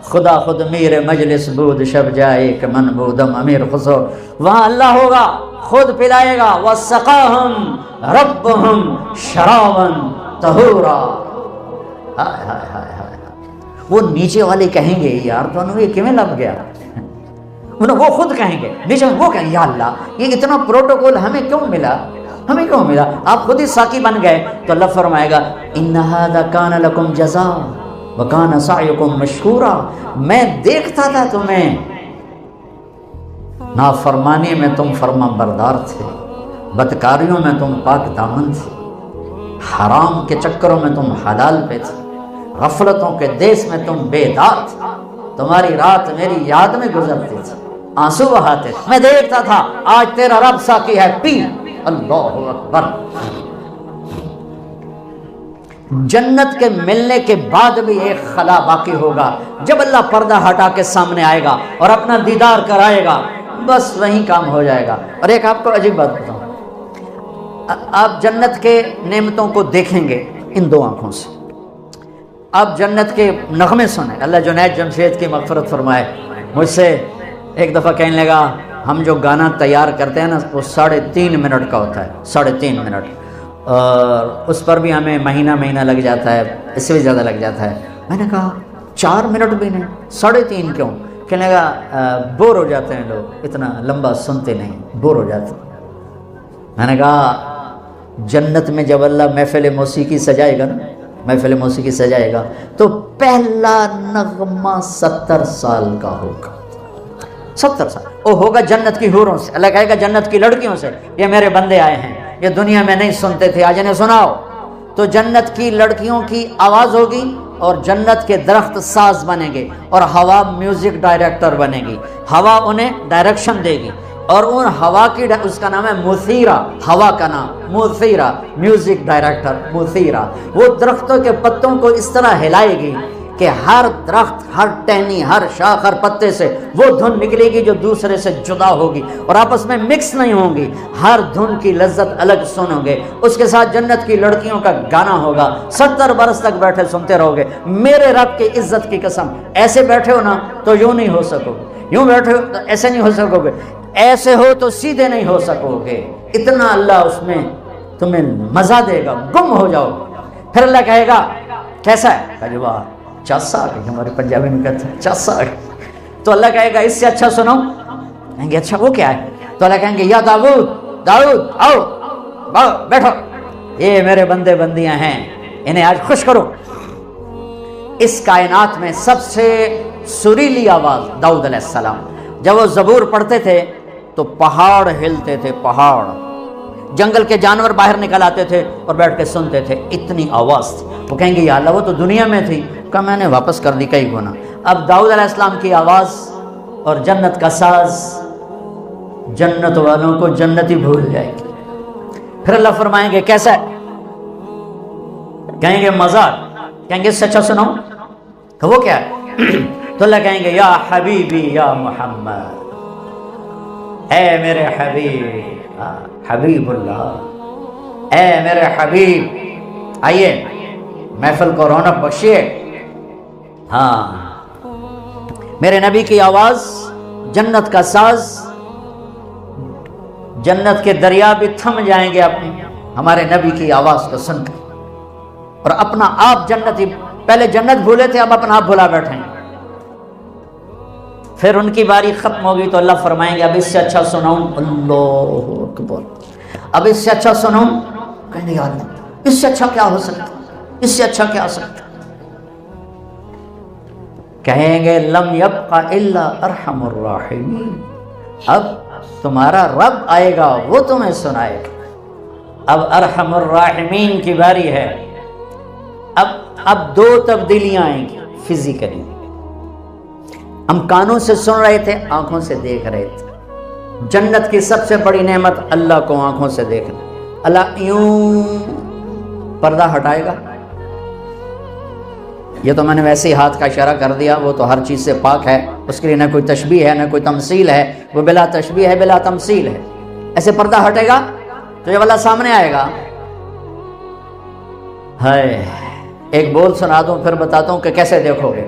خدا خود میر مجلس بود شب جائے کہ من بودم امیر خسو، وہاں اللہ ہوگا، خود پلائے گا۔ وَسَقَاهُمْ رَبُّهُمْ شَرَابًا طَهُورًا۔ وہ نیچے والے کہیں گے یار تو یہ کیوں لگ گیا، وہ خود کہیں گے، نیچے وہ کہیں یا اللہ یہ اتنا پروٹوکول ہمیں کیوں ملا، آپ خود ہی ساقی بن گئے۔ تو اللہ فرمائے گا ان ھذا کان لکم جزاء، وَكَانَ سَعْيُكُمْ مَشْكُورًا، میں دیکھتا تھا تمہیں، نافرمانی میں تم فرما بردار تھے، بدکاریوں میں تم پاک دامن تھے، حرام کے چکروں میں تم حلال پہ تھے، غفلتوں کے دیس میں تم بیدار تھے، تمہاری رات میری یاد میں گزرتی تھی، آنسو بہاتے تھے، میں دیکھتا تھا آج تیرا رب ساقی ہے، پی۔ اللہ اکبر۔ جنت کے ملنے کے بعد بھی ایک خلا باقی ہوگا، جب اللہ پردہ ہٹا کے سامنے آئے گا اور اپنا دیدار کرائے گا، بس وہیں کام ہو جائے گا۔ اور ایک آپ کو عجیب بات بتاؤں، آپ جنت کے نعمتوں کو دیکھیں گے ان دو آنکھوں سے، آپ جنت کے نغمے سنیں۔ اللہ جنید جمشید کی مغفرت فرمائے، مجھ سے ایک دفعہ کہنے لگا ہم جو گانا تیار کرتے ہیں نا وہ 3.5 منٹ کا ہوتا ہے، 3.5 منٹ، اور اس پر بھی ہمیں مہینہ لگ جاتا ہے، اس سے بھی زیادہ لگ جاتا ہے۔ میں نے کہا 4 منٹ بھی نہیں، 3.5 کیوں؟ کہنے لگا بور ہو جاتے ہیں لوگ، اتنا لمبا سنتے نہیں، بور ہو جاتے ہیں۔ میں نے کہا جنت میں جب اللہ محفل موسیقی سجائے گا نا، محفل موسیقی سجائے گا تو پہلا نغمہ 70 سال کا ہوگا، 70 سال وہ ہوگا جنت کی حوروں سے۔ اللہ کہے گا جنت کی لڑکیوں سے، یہ میرے بندے آئے ہیں، یہ دنیا میں نہیں سنتے تھے، آج انہیں سناؤ۔ تو جنت کی لڑکیوں کی آواز ہوگی اور جنت کے درخت ساز بنیں گے اور ہوا میوزک ڈائریکٹر بنے گی، ہوا انہیں ڈائریکشن دے گی، اور ان ہوا کی اس کا نام ہے مثیرہ، ہوا کا نام مثیرہ، میوزک ڈائریکٹر مثیرہ۔ وہ درختوں کے پتوں کو اس طرح ہلائے گی کہ ہر درخت، ہر ٹہنی، ہر شاخ، ہر پتے سے وہ دھن نکلے گی جو دوسرے سے جدا ہوگی اور آپس میں مکس نہیں ہوں گی، ہر دھن کی لذت الگ سنو گے۔ اس کے ساتھ جنت کی لڑکیوں کا گانا ہوگا، 70 برس تک بیٹھے سنتے رہو گے۔ میرے رب کی عزت کی قسم، ایسے بیٹھے ہو نا تو یوں نہیں ہو سکو گے، یوں بیٹھے ہو تو ایسے نہیں ہو سکو گے، ایسے ہو تو سیدھے نہیں ہو سکو گے، اتنا اللہ اس میں تمہیں مزہ دے گا، گم ہو جاؤ۔ پھر اللہ کہے گا کیسا ہے؟ کہا واہ چاسا آ گئی، ہمارے پنجابی میں کہتے ہیں چاسا آ گئی۔ تو اللہ کہے گا اس سے اچھا سنو، کہیں گے اچھا وہ کیا ہے؟ تو اللہ کہیں گے یا داؤد، داؤد آؤ بیٹھو، یہ میرے بندے بندیاں ہیں، انہیں آج خوش کرو۔ اس کائنات میں سب سے سریلی آواز داؤد علیہ السلام، جب وہ زبور پڑھتے تھے تو پہاڑ ہلتے تھے، پہاڑ، جنگل کے جانور باہر نکل آتے تھے اور بیٹھ کے سنتے تھے، اتنی آواز تھی۔ وہ کہیں گے یا اللہ وہ تو دنیا میں تھی، کہ میں نے واپس کر دی کئی گنا۔ اب داؤد علیہ السلام کی آواز اور جنت کا ساز جنت والوں کو جنت ہی بھول جائے گی۔ پھر اللہ فرمائیں گے کیسا ہے؟ کہیں گے مزہ، کہیں گے اس سے اچھا سناؤ، کہ وہ کیا ہے؟ تو اللہ کہیں گے یا حبیبی یا محمد، اے میرے حبیب، حبیب اللہ، اے میرے حبیب، آئیے محفل کو رونق بخشیے۔ ہاں میرے نبی کی آواز، جنت کا ساز، جنت کے دریا بھی تھم جائیں گے اپنی ہمارے نبی کی آواز کو سن کر، اور اپنا آپ جنت ہی، پہلے جنت بھولے تھے اب اپنا آپ بھلا بیٹھے ہیں۔ پھر ان کی باری ختم ہوگی تو اللہ فرمائیں گے اب اس سے اچھا سناؤں، اللہ اکبر، اب اس سے اچھا سناؤں، کہیں گے یا اللہ اس سے اچھا کیا ہو سکتا، اس سے اچھا کیا ہو سکتا؟ کہیں گے لم یبقى الا ارحم الراحمین، اب تمہارا رب آئے گا وہ تمہیں سنائے گا۔ اب ارحم الراحمین کی باری ہے۔ اب 2 تبدیلیاں آئیں گی فزیکلی، ہم کانوں سے سن رہے تھے، آنکھوں سے دیکھ رہے تھے۔ جنت کی سب سے بڑی نعمت اللہ کو آنکھوں سے دیکھنا۔ اللہ یوں پردہ ہٹائے گا، یہ تو میں نے ویسے ہی ہاتھ کا اشارہ کر دیا، وہ تو ہر چیز سے پاک ہے، اس کے لیے نہ کوئی تشبیہ ہے نہ کوئی تمثیل ہے، وہ بلا تشبیہ ہے بلا تمثیل ہے۔ ایسے پردہ ہٹے گا تو جب اللہ سامنے آئے گا، ہے ایک بول سنا دوں پھر بتاتا ہوں کہ کیسے دیکھو گے۔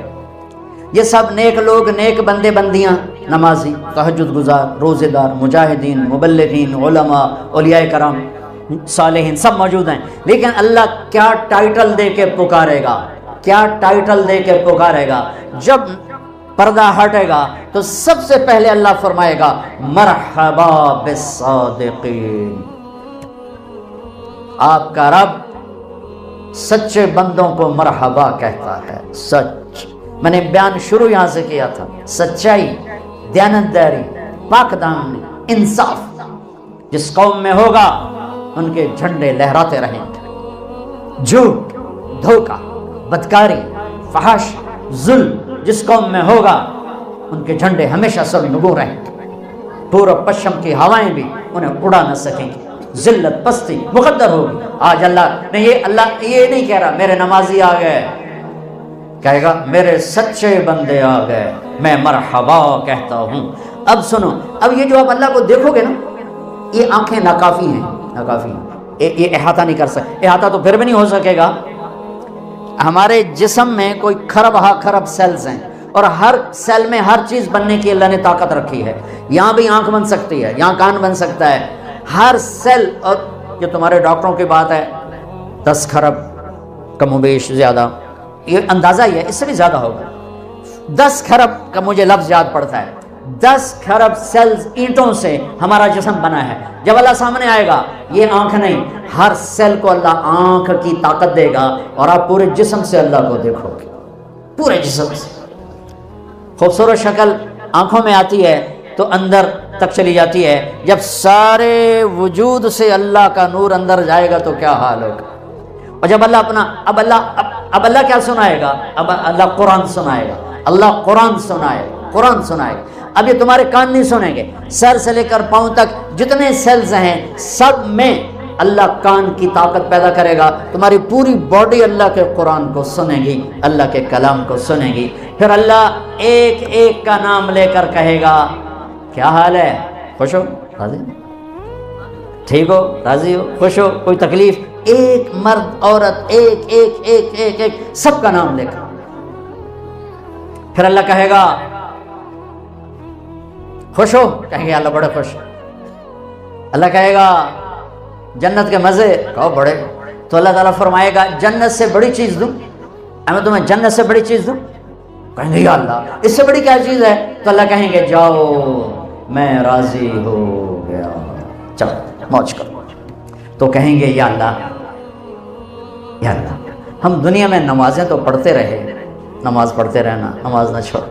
یہ سب نیک لوگ، نیک بندے بندیاں، نمازی، تہجد گزار، روزے دار، مجاہدین، مبلغین، علماء، اولیاء کرام، صالحین سب موجود ہیں، لیکن اللہ کیا ٹائٹل دے کے پکارے گا، کیا ٹائٹل دے کے پکارے گا؟ جب پردہ ہٹے گا تو سب سے پہلے اللہ فرمائے گا مرحبا بالصادقین، آپ کا رب سچے بندوں کو مرحبا کہتا ہے۔ سچ، میں نے بیان شروع یہاں سے کیا تھا، سچائی، دیانتداری، پاک دامنی، انصاف جس قوم میں ہوگا ان کے جھنڈے لہراتے رہیں گے۔ جھوٹ، دھوکہ، بدکاری، فحش، ظلم جس قوم میں ہوگا ان کے جھنڈے ہمیشہ سرنگوں رہیں گے۔ پورب پشچم کی ہوائیں بھی انہیں اڑا نہ سکیں گی، ذلت پستی مقدر ہوگی۔ آج اللہ یہ نہیں کہہ رہا میرے نمازی آ گئے، کہے گا میرے سچے بندے آ گئے، میں مرحبا کہتا ہوں۔ اب سنو، اب یہ جو آپ اللہ کو دیکھو گے نا، یہ آنکھیں ناکافی ہیں، ناکافی ہیں، یہ احاطہ نہیں کر سکتے۔ احاطہ تو پھر بھی نہیں ہو سکے گا۔ ہمارے جسم میں کوئی خرب سیلز ہیں، اور ہر سیل میں ہر چیز بننے کی اللہ نے طاقت رکھی ہے۔ یہاں بھی آنکھ بن سکتی ہے، یہاں کان بن سکتا ہے، ہر سیل۔ اور جو تمہارے ڈاکٹروں کی بات ہے 10 خرب کم و بیش زیادہ، یہ اندازہ ہی ہے، اس سے بھی زیادہ ہوگا۔ 10 خرب کا مجھے لفظ یاد پڑتا ہے، 10 خرب سیلز اینٹوں سے ہمارا جسم بنا ہے۔ جب اللہ سامنے آئے گا، یہ آنکھ نہیں، ہر سیل کو اللہ آنکھ کی طاقت دے گا، اور آپ پورے جسم سے اللہ کو دیکھو گے، پورے جسم سے۔ خوبصورت شکل آنکھوں میں آتی ہے تو اندر تک چلی جاتی ہے، جب سارے وجود سے اللہ کا نور اندر جائے گا تو کیا حال ہوگا۔ اور جب اللہ اب اللہ کیا سنائے گا؟ اب اللہ قرآن سنائے گا، اللہ قرآن سنائے گا، قرآن سنائے گا۔ اب یہ تمہارے کان نہیں سنیں گے، سر سے لے کر پاؤں تک جتنے سیلز ہیں سب میں اللہ کان کی طاقت پیدا کرے گا، تمہاری پوری باڈی اللہ کے قرآن کو سنے گی، اللہ کے کلام کو سنے گی۔ پھر اللہ ایک ایک کا نام لے کر کہے گا کیا حال ہے، خوش ہو، راضی، ٹھیک ہو، راضی ہو، خوش ہو، کوئی تکلیف؟ ایک مرد عورت، ایک ایک ایک ایک ایک سب کا نام لے کر پھر اللہ کہے گا خوش ہو، کہیں گے اللہ بڑے خوش۔ اللہ کہے گا جنت کے مزے، کہو بڑے۔ تو اللہ تعالیٰ فرمائے گا جنت سے بڑی چیز دوں، میں تمہیں جنت سے بڑی چیز دوں؟ کہیں گے یا اللہ اس سے بڑی کیا چیز ہے؟ تو اللہ کہیں گے جاؤ میں راضی ہو گیا، چلو موج کرو۔ تو کہیں گے یا اللہ، یا اللہ ہم دنیا میں نمازیں تو پڑھتے رہے، نماز پڑھتے رہنا، نماز نہ چھوڑ۔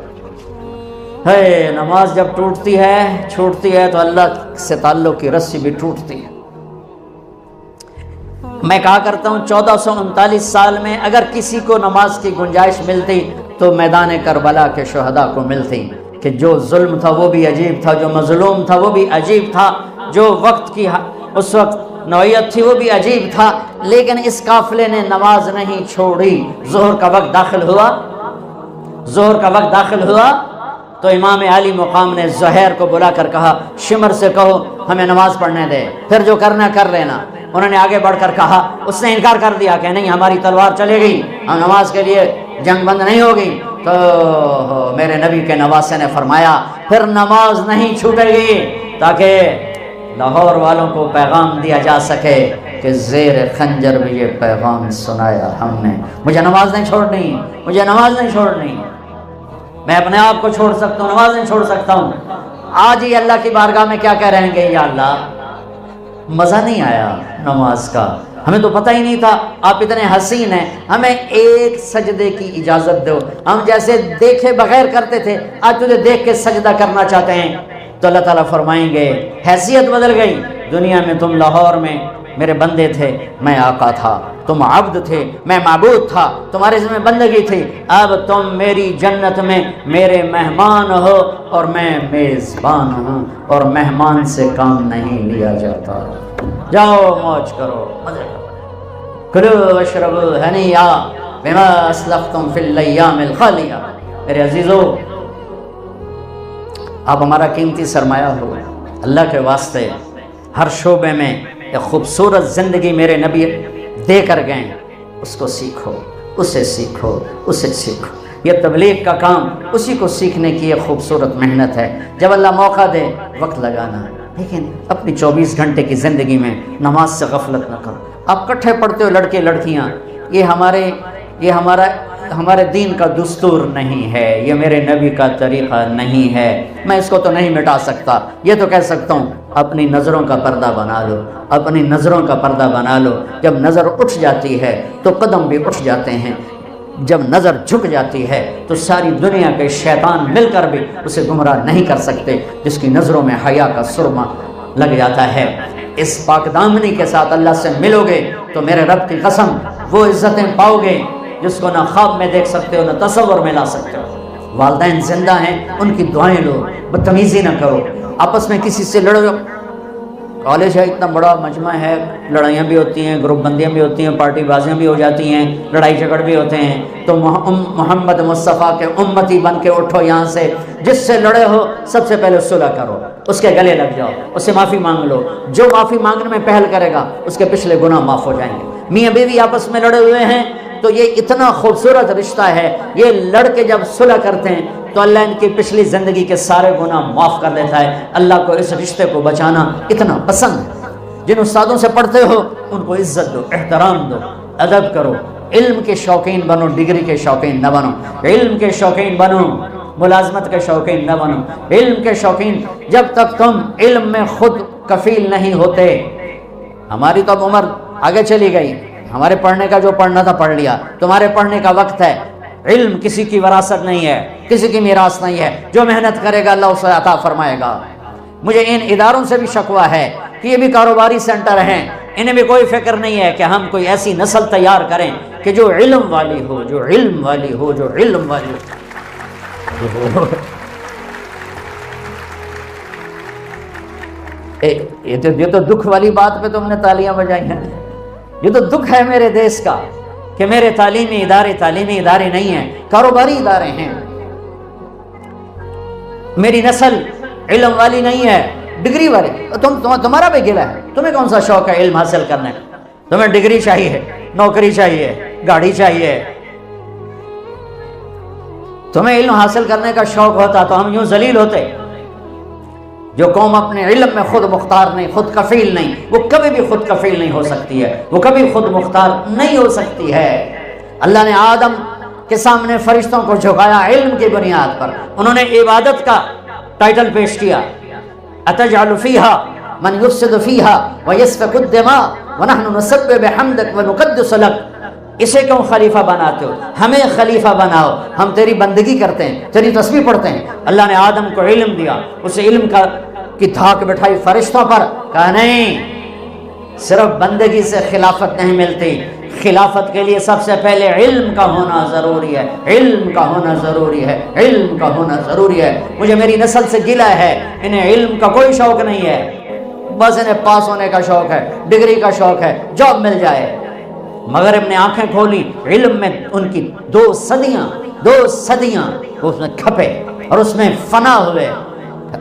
ہے نماز جب ٹوٹتی ہے، چھوٹتی ہے تو اللہ سے تعلق کی رسی بھی ٹوٹتی ہے۔ میں کہا کرتا ہوں 1439 سال میں اگر کسی کو نماز کی گنجائش ملتی تو میدان کربلا کے شہداء کو ملتی، کہ جو ظلم تھا وہ بھی عجیب تھا، جو مظلوم تھا وہ بھی عجیب تھا، جو وقت کی اس وقت نوعیت تھی وہ بھی عجیب تھا، لیکن اس قافلے نے نماز نہیں چھوڑی۔ ظہر کا وقت داخل ہوا، ظہر کا وقت داخل ہوا تو امام عالی مقام نے زہیر کو بلا کر کہا شمر سے کہو ہمیں نماز پڑھنے دے، پھر جو کرنا کر لینا۔ انہوں نے آگے بڑھ کر کہا، اس نے انکار کر دیا کہ نہیں ہماری تلوار چلے گی، ہم نماز کے لیے جنگ بند نہیں ہوگی۔ تو میرے نبی کے نواسے نے فرمایا پھر نماز نہیں چھوٹے گی، تاکہ لاہور والوں کو پیغام دیا جا سکے کہ زیر خنجر بھی یہ پیغام سنایا ہم نے، مجھے نماز نہیں چھوڑنی، مجھے نماز نہیں چھوڑنی۔ میں اپنے آپ کو چھوڑ سکتا ہوں، نماز نہیں چھوڑ سکتا ہوں۔ آج ہی اللہ کی بارگاہ میں کیا کہہ رہے ہیں، یا اللہ مزہ نہیں آیا نماز کا، ہمیں تو پتہ ہی نہیں تھا آپ اتنے حسین ہیں، ہمیں ایک سجدے کی اجازت دو، ہم جیسے دیکھے بغیر کرتے تھے آج تجھے دیکھ کے سجدہ کرنا چاہتے ہیں۔ تو اللہ تعالیٰ فرمائیں گے حیثیت بدل گئی، دنیا میں تم لاہور میں میرے بندے تھے، میں آقا تھا، تم عبد تھے، میں معبود تھا، تمہارے ذمہ بندگی تھی، اب تم میری جنت میں میرے مہمان ہو اور میں میزبان ہوں، اور مہمان سے کام نہیں لیا جاتا۔ جاؤ موج کرو، مزے کرو، کلو واشربو ہنیئا بما اسلفتم فی الایام الخالیہ۔ میرے عزیزو، آپ ہمارا قیمتی سرمایہ ہو، اللہ کے واسطے ہر شعبے میں ایک خوبصورت زندگی میرے نبی دے کر گئے، اس کو سیکھو، اسے سیکھو، اسے سیکھو۔ یہ تبلیغ کا کام اسی کو سیکھنے کی ایک خوبصورت محنت ہے۔ جب اللہ موقع دے وقت لگانا، لیکن اپنی 24 گھنٹے کی زندگی میں نماز سے غفلت نہ کرو۔ آپ کٹھے پڑھتے ہو لڑکے لڑکیاں، یہ ہمارا ہمارے دین کا دستور نہیں ہے، یہ میرے نبی کا طریقہ نہیں ہے، میں اس کو تو نہیں مٹا سکتا۔ یہ تو کہہ سکتا ہوں اپنی نظروں کا پردہ بنا لو، اپنی نظروں کا پردہ بنا لو۔ جب نظر اٹھ جاتی ہے تو قدم بھی اٹھ جاتے ہیں، جب نظر جھک جاتی ہے تو ساری دنیا کے شیطان مل کر بھی اسے گمراہ نہیں کر سکتے۔ جس کی نظروں میں حیا کا سرما لگ جاتا ہے، اس پاک دامنی کے ساتھ اللہ سے ملو گے تو میرے رب کی قسم وہ عزتیں پاؤ گے جس کو نہ خواب میں دیکھ سکتے ہو، نہ تصور میں لا سکتے ہو۔ والدین زندہ ہیں، ان کی دعائیں لو، بدتمیزی نہ کرو، آپس میں کسی سے لڑو۔ کالج ہے، اتنا بڑا مجمع ہے، لڑائیاں بھی ہوتی ہیں، گروپ بندیاں بھی ہوتی ہیں، پارٹی بازیاں بھی ہو جاتی ہیں، لڑائی جھگڑ بھی ہوتے ہیں، تو محمد مصطفیٰ کے امتی بن کے اٹھو یہاں سے۔ جس سے لڑے ہو سب سے پہلے صلح کرو، اس کے گلے لگ جاؤ، اس سے معافی مانگ لو۔ جو معافی مانگنے میں پہل کرے گا اس کے پچھلے گناہ معاف ہو جائیں گے۔ میاں بیوی آپس میں لڑے ہوئے ہیں تو یہ اتنا خوبصورت رشتہ ہے، یہ لڑ کے جب صلح کرتے ہیں تو اللہ ان کی پچھلی زندگی کے سارے گناہ معاف کر دیتا ہے۔ اللہ کو اس رشتے کو بچانا اتنا پسند ہے۔ جن استادوں سے پڑھتے ہو ان کو عزت دو، احترام دو، ادب کرو، علم کے شوقین بنو، ڈگری کے شوقین نہ بنو، علم کے شوقین بنو، ملازمت کے شوقین نہ بنو، علم کے شوقین۔ جب تک تم علم میں خود کفیل نہیں ہوتے، ہماری تو اب عمر آگے چلی گئی، ہمارے پڑھنے کا جو پڑھنا تھا پڑھ لیا، تمہارے پڑھنے کا وقت ہے۔ علم کسی کی وراثت نہیں ہے، کسی کی میراث نہیں ہے، جو محنت کرے گا اللہ اسے عطا فرمائے گا۔ مجھے ان اداروں سے بھی شکوہ ہے کہ یہ بھی کاروباری سینٹر ہیں، انہیں بھی کوئی فکر نہیں ہے کہ ہم کوئی ایسی نسل تیار کریں کہ جو علم والی ہو، جو علم والی ہو، جو علم والی ہو۔ یہ تو دکھ والی بات پہ تم نے تالیاں بجائی ہیں۔ یہ تو دکھ ہے میرے دیس کا کہ میرے تعلیمی ادارے نہیں ہیں، کاروباری ادارے ہیں۔ میری نسل علم والی نہیں ہے، ڈگری والے۔ تمہارا بھی گلا ہے، تمہیں کون سا شوق ہے علم حاصل کرنے؟ تمہیں ڈگری چاہیے، نوکری چاہیے، گاڑی چاہیے۔ تمہیں علم حاصل کرنے کا شوق ہوتا تو ہم یوں ذلیل ہوتے۔ جو قوم اپنے علم میں خود مختار نہیں، خود کفیل نہیں، وہ کبھی بھی خود کفیل نہیں ہو سکتی ہے، وہ کبھی خود مختار نہیں ہو سکتی ہے۔ اللہ نے آدم کے سامنے فرشتوں کو جھکایا علم کی بنیاد پر، انہوں نے عبادت کا ٹائٹل پیش کیا، اتجعل فیہا من یفسد فیہا ویسفک الدماء ونحن نسبح بحمدک ونقدس لک۔ اسے کیوں خلیفہ بناتے ہو؟ ہمیں خلیفہ بناؤ، ہم تیری بندگی کرتے ہیں، تیری تسبیح پڑھتے ہیں۔ اللہ نے آدم کو علم دیا، اسے علم کی دھاک بٹھائی فرشتوں پر، کہا نہیں، صرف بندگی سے خلافت نہیں ملتی، خلافت کے لیے سب سے پہلے علم کا ہونا ضروری ہے، علم کا ہونا ضروری ہے، علم کا ہونا ضروری ہے۔ مجھے میری نسل سے گلہ ہے، انہیں علم کا کوئی شوق نہیں ہے، بس انہیں پاس ہونے کا شوق ہے، ڈگری کا شوق ہے، جاب مل جائے۔ مغرب نے آنکھیں کھولی، علم میں ان کی 2 صدیاں وہ اس میں کھپے اور اس میں فنا ہوئے،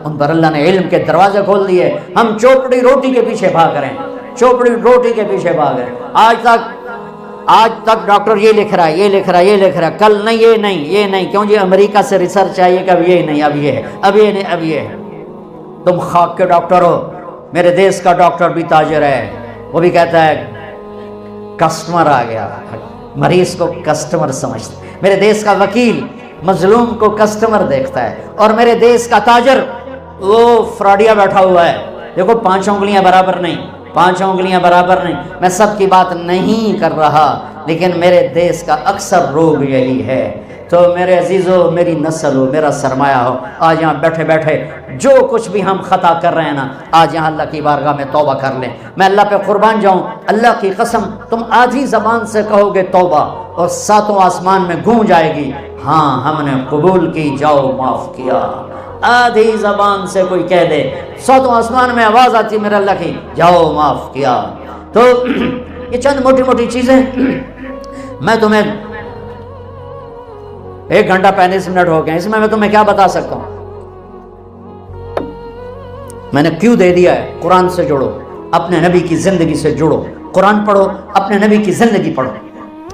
ان پر اللہ نے علم کے دروازے کھول دیے۔ ہم چوپڑی روٹی کے پیچھے بھاگ رہے ہیں، چوپڑی روٹی کے پیچھے بھاگ رہے ہیں۔ آج تک ڈاکٹر یہ لکھ رہا ہے، یہ لکھ رہا ہے، یہ لکھ رہا ہے، کل نہیں، یہ نہیں، کیوں جی امریکہ سے ریسرچ آئی ہے کہ اب یہ نہیں، اب یہ ہے، اب یہ نہیں، اب یہ ہے۔ تم خاک کے ڈاکٹر ہو، میرے دیس کا ڈاکٹر بھی تاجر ہے، وہ بھی کہتا ہے کسٹمر آ گیا، مریض کو کسٹمر سمجھتا ہے۔ میرے دیس کا وکیل مظلوم کو کسٹمر دیکھتا ہے، اور میرے دیس کا تاجر وہ فراڈیا بیٹھا ہوا ہے۔ دیکھو 5 انگلیاں برابر نہیں، 5 انگلیاں برابر نہیں۔ میں سب کی بات نہیں کر رہا، لیکن میرے دیس کا اکثر روگ یہی ہے۔ تو میرے عزیزو، میری نسل ہو، میرا سرمایہ ہو، آج یہاں بیٹھے بیٹھے جو کچھ بھی ہم خطا کر رہے ہیں نا، آج یہاں اللہ کی بارگاہ میں توبہ کر لیں۔ میں اللہ پہ قربان جاؤں، اللہ کی قسم، تم آدھی زبان سے کہو گے توبہ اور 7 آسمان میں گونج آئے گی، ہاں ہم نے قبول کی، جاؤ معاف کیا۔ آدھی زبان سے کوئی کہہ دے، 7 آسمان میں آواز آتی میرے اللہ کی، جاؤ معاف کیا۔ تو یہ چند موٹی موٹی چیزیں میں تمہیں 1 گھنٹہ 35 منٹ ہو گئے، اس میں تمہیں کیا بتا سکتا ہوں؟ میں نے کیوں دے دیا ہے، قرآن سے جڑو، اپنے نبی کی زندگی سے جڑو، قرآن پڑھو، اپنے نبی کی زندگی پڑھو۔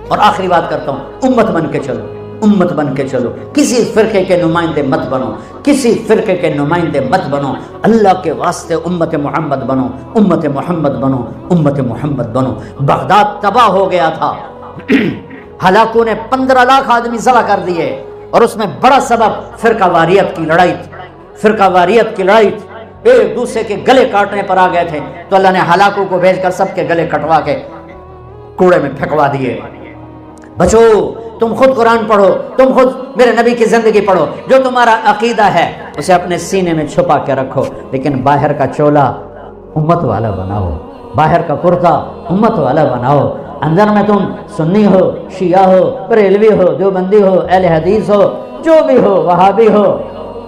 اور آخری بات کرتا ہوں، امت بن کے چلو، امت بن کے چلو، کسی فرقے کے نمائندے مت بنو، کسی فرقے کے نمائندے مت بنو، اللہ کے واسطے امت محمد بنو، امت محمد بنو، امت محمد بنو۔ بغداد تباہ ہو گیا تھا، ہلاکوں نے 15 لاکھ آدمی ذبح کر دیے، اور اس میں بڑا سبب فرقہ واریت کی لڑائی تھی، فرقہ واریت کی لڑائی تھی، ایک دوسرے کے گلے کاٹنے پر آ گئے تھے، تو اللہ نے ہلاکوں کو بھیج کر سب کے گلے کٹوا کے کوڑے میں پھینکوا دیے۔ بچو، تم خود قرآن پڑھو، تم خود میرے نبی کی زندگی پڑھو، جو تمہارا عقیدہ ہے اسے اپنے سینے میں چھپا کے رکھو، لیکن باہر کا چولا امت والا بناؤ، باہر کا کرتا امت والا بناؤ، اندر میں تم سنی ہو، شیعہ ہو، بریلوی ہو، دیوبندی ہو، اہل حدیث ہو، جو بھی ہو، وہابی ہو،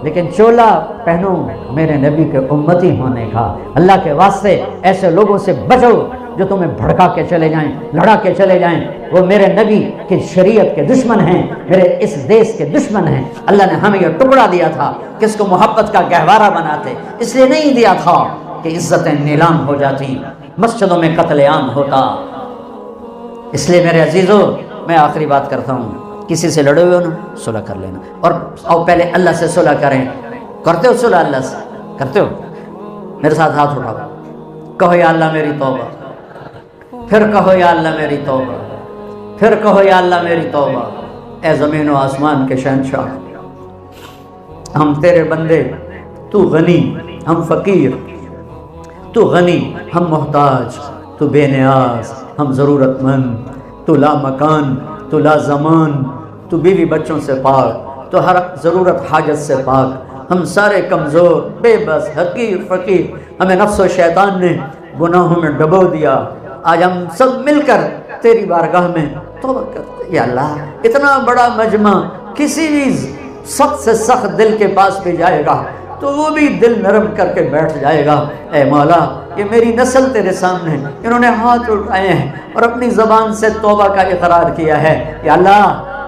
لیکن چولا پہنو میرے نبی کے امتی ہونے کا۔ اللہ کے واسطے ایسے لوگوں سے بچو جو تمہیں بھڑکا کے چلے جائیں، لڑا کے چلے جائیں، وہ میرے نبی کی شریعت کے دشمن ہیں، میرے اس دیش کے دشمن ہیں۔ اللہ نے ہمیں یہ ٹکڑا دیا تھا کہ اس کو محبت کا گہوارہ بناتے، اس لیے نہیں دیا تھا کہ عزتیں نیلام ہو جاتی، مسجدوں میں قتل عام ہوتا۔ اس لیے میرے عزیزو، میں آخری بات کرتا ہوں، کسی سے لڑے ہوئے ہو نا، صلح کر لینا، اور پہلے اللہ سے صلح کریں۔ کرتے ہو صلح اللہ سے؟ کرتے ہو؟ میرے ساتھ ہاتھ اٹھاؤ، کہو یا اللہ میری توبہ، پھر کہو یا اللہ میری توبہ، پھر کہو یا اللہ میری توبہ۔ اے زمین و آسمان کے شہنشاہ، ہم تیرے بندے، تو غنی ہم فقیر، تو غنی ہم محتاج، تو بے نیاز ہم ضرورت مند، تو لا مکان، تو لا زمان، تو بیوی بچوں سے پاک، تو ہر ضرورت حاجت سے پاک، ہم سارے کمزور، بے بس، حقیر، فقیر، ہمیں نفس و شیطان نے گناہوں میں ڈبو دیا۔ آج ہم سب مل کر تیری بارگاہ میں توبہ کرتے ہیں۔ یا اللہ، اتنا بڑا مجمع کسی بھی سخت سے سخت دل کے پاس بھی جائے گا تو وہ بھی دل نرم کر کے بیٹھ جائے گا۔ اے مولا، یہ میری نسل تیرے سامنے ہے، انہوں نے ہاتھ اٹھائے ہیں اور اپنی زبان سے توبہ کا اقرار کیا ہے۔ یا اللہ،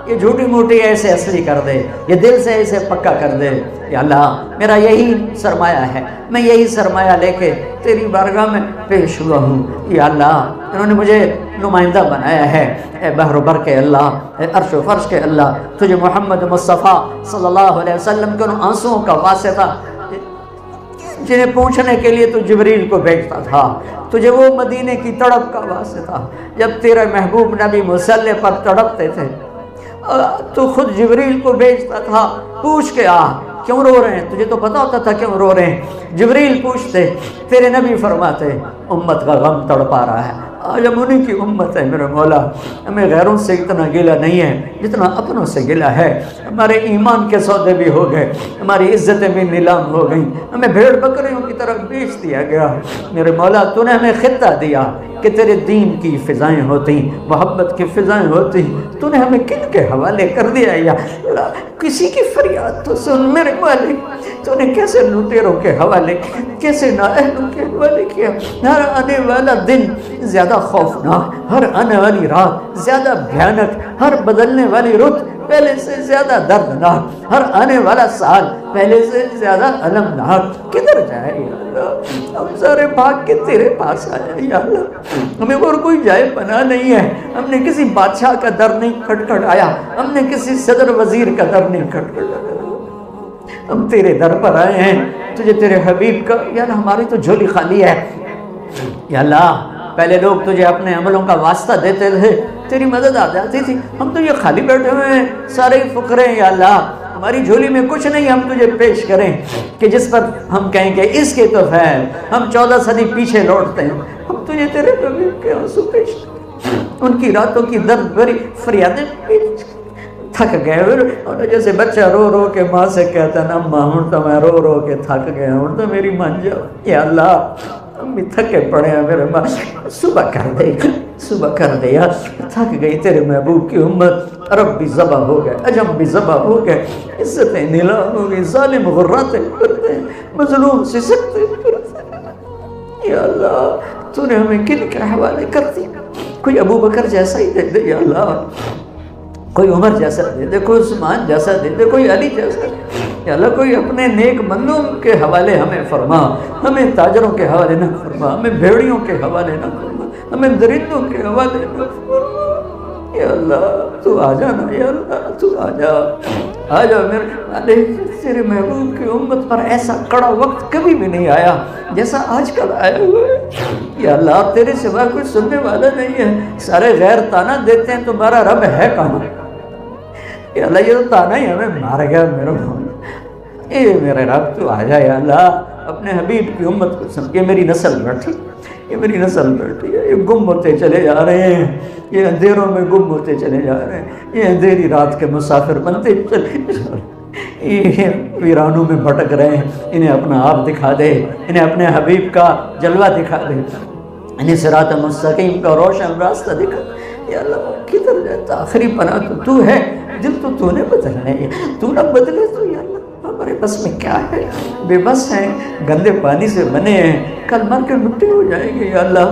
یہ جھوٹی موٹی ایسے اصلی کر دے، یہ دل سے ایسے پکا کر دے۔ یا اللہ، میرا یہی سرمایہ ہے، میں یہی سرمایہ لے کے تیری بارگاہ میں پیش ہوا ہوں۔ یا اللہ، انہوں نے مجھے نمائندہ بنایا ہے۔ اے بحر و بر کے اللہ، اے عرش و فرش کے اللہ، تجھے محمد مصطفیٰ صلی اللہ علیہ وسلم کے ان آنسوؤں کا واسطہ جنہیں پوچھنے کے لیے تو جبریل کو بھیجتا تھا، تجھے وہ مدینے کی تڑپ کا واسطہ، جب تیرے محبوب نبی مصلی پر تڑپتے تھے تو خود جبریل کو بھیجتا تھا، پوچھ کے آ کیوں رو رہے ہیں، تجھے تو پتا ہوتا تھا کیوں رو رہے ہیں۔ جبریل پوچھتے، تیرے نبی فرماتے امت کا غم تڑپا رہا ہے۔ آج ہم انہیں کی امت ہے میرے مولا، ہمیں غیروں سے اتنا گلہ نہیں ہے جتنا اپنوں سے گلہ ہے۔ ہمارے ایمان کے سودے بھی ہو گئے، ہماری عزتیں بھی نیلام ہو گئیں، ہمیں بھیڑ بکریوں کی طرف بیچ دیا گیا۔ میرے مولا، تو نے ہمیں خطہ دیا کہ تیرے دین کی فضائیں ہوتی، محبت کی فضائیں ہوتی، تو نے ہمیں کن کے حوالے کر دیا۔ یا اللہ، کسی کی فریاد تو سن میرے مالک، تو نے کیسے لوٹیروں کے حوالے کیا، کیسے نااہلوں کے حوالے کیا۔ ہر آنے والا دن زیادہ خوفناک، ہر آنے والی رات زیادہ بھیانک، ہر بدلنے والی رت پہلے سے زیادہ دردناک، ہر آنے والا سال پہلے سے زیادہ المناک۔ کدھر جائے یا اللہ؟ ہم سارے بھاگ کے تیرے پاس آئے یا اللہ، ہمیں اور کوئی جائے پناہ نہیں ہے۔ ہم نے کسی بادشاہ کا در نہیں کھٹکھٹایا، ہم نے کسی صدر وزیر کا در نہیں کھٹکھٹایا، ہم تیرے در پر آئے ہیں، تجھے تیرے حبیب کا۔ یا اللہ، ہماری تو جھولی خالی ہے۔ یا اللہ، پہلے لوگ تجھے اپنے عملوں کا واسطہ دیتے تھے، تیری مدد آ جاتی تھی، ہم تو یہ خالی بیٹھے ہوئے ہیں، سارے فقرے ہیں۔ یا اللہ، ہماری جھولی میں کچھ نہیں ہم تجھے پیش کریں کہ جس پر ہم کہیں کہ اس کے تو خیر، ہم 14 صدی پیچھے لوٹتے ہیں، ہم تجھے تیرے حبیب کے آنسو پیش کریں، ان کی راتوں کی درد بھری فریادیں پیش کریں۔ تھک گئے، اور جیسے بچہ رو رو کے ماں سے کہتا ہے نا، ماں ہوں تو میں رو رو کے تھک گیا ہوں تو میری مان جاؤ۔ یا اللہ، ہم بھی تھکے پڑے ہیں میرے ماں، صبح کر دے، صبح کر دے یار، تھک گئی تیرے محبوب کی امت۔ عرب بھی ذبح ہو گئے، عجم بھی ذبح ہو گئے، عزتیں نیلام ہو گئی، ظالم غراتیں کرتے ہیں، مظلوم سسکتے کرتے ہیں۔ یا اللہ، تو نے ہمیں کن کے حوالے کر دیا؟ کوئی ابو بکر جیسا ہی دے دے یا اللہ، کوئی عمر جیسا دے دے، کوئی عثمان جیسا دے دے، کوئی علی جیسا دے دے۔ یا اللہ، کوئی اپنے نیک بندوں کے حوالے ہمیں فرما، ہمیں تاجروں کے حوالے نہ فرما، ہمیں بھیڑیوں کے حوالے نہ فرما، ہمیں درندوں کے حوالے نہ فرما۔ یا اللہ تو آ جانا، یا اللہ تو آ جا، آ جا میرے مالک۔ تیرے محبوب کی امت پر ایسا کڑا وقت کبھی بھی نہیں آیا جیسا آج کل آیا ہوا ہے۔ یا اللہ تیرے سوا کوئی سننے والا نہیں ہے، سارے غیر تانا دیتے ہیں تمہارا رب ہے کہاں؟ یا اللہ یہ تو تانا ہی ہمیں مار گیا میرا بھون، اے میرے رب تو آ جا یا اللہ، اپنے حبیب کی امت کو سمجھ۔ یہ میری نسل بیٹھی، یہ میری نسل بیٹھی ہے، یہ گم ہوتے چلے جا رہے ہیں، یہ اندھیروں میں گم ہوتے چلے جا رہے ہیں، یہ اندھیری رات کے مسافر بنتے چلے جا رہے ہیں، یہ ویرانوں میں بھٹک رہے ہیں۔ انہیں اپنا آپ دکھا دے، انہیں اپنے حبیب کا جلوہ دکھا دے، انہیں صراط مستقیم کا روشن راستہ دکھا دے۔ یا اللہ کدھر جاتا، آخری پناہ تو ہے، دل تو نے بدلنا ہے، تو نہ بدلے تو یا اللہ ہمارے بس میں کیا ہے؟ بے بس ہیں، گندے پانی سے بنے ہیں، کل مر کے مٹی ہو جائیں گے یا اللہ،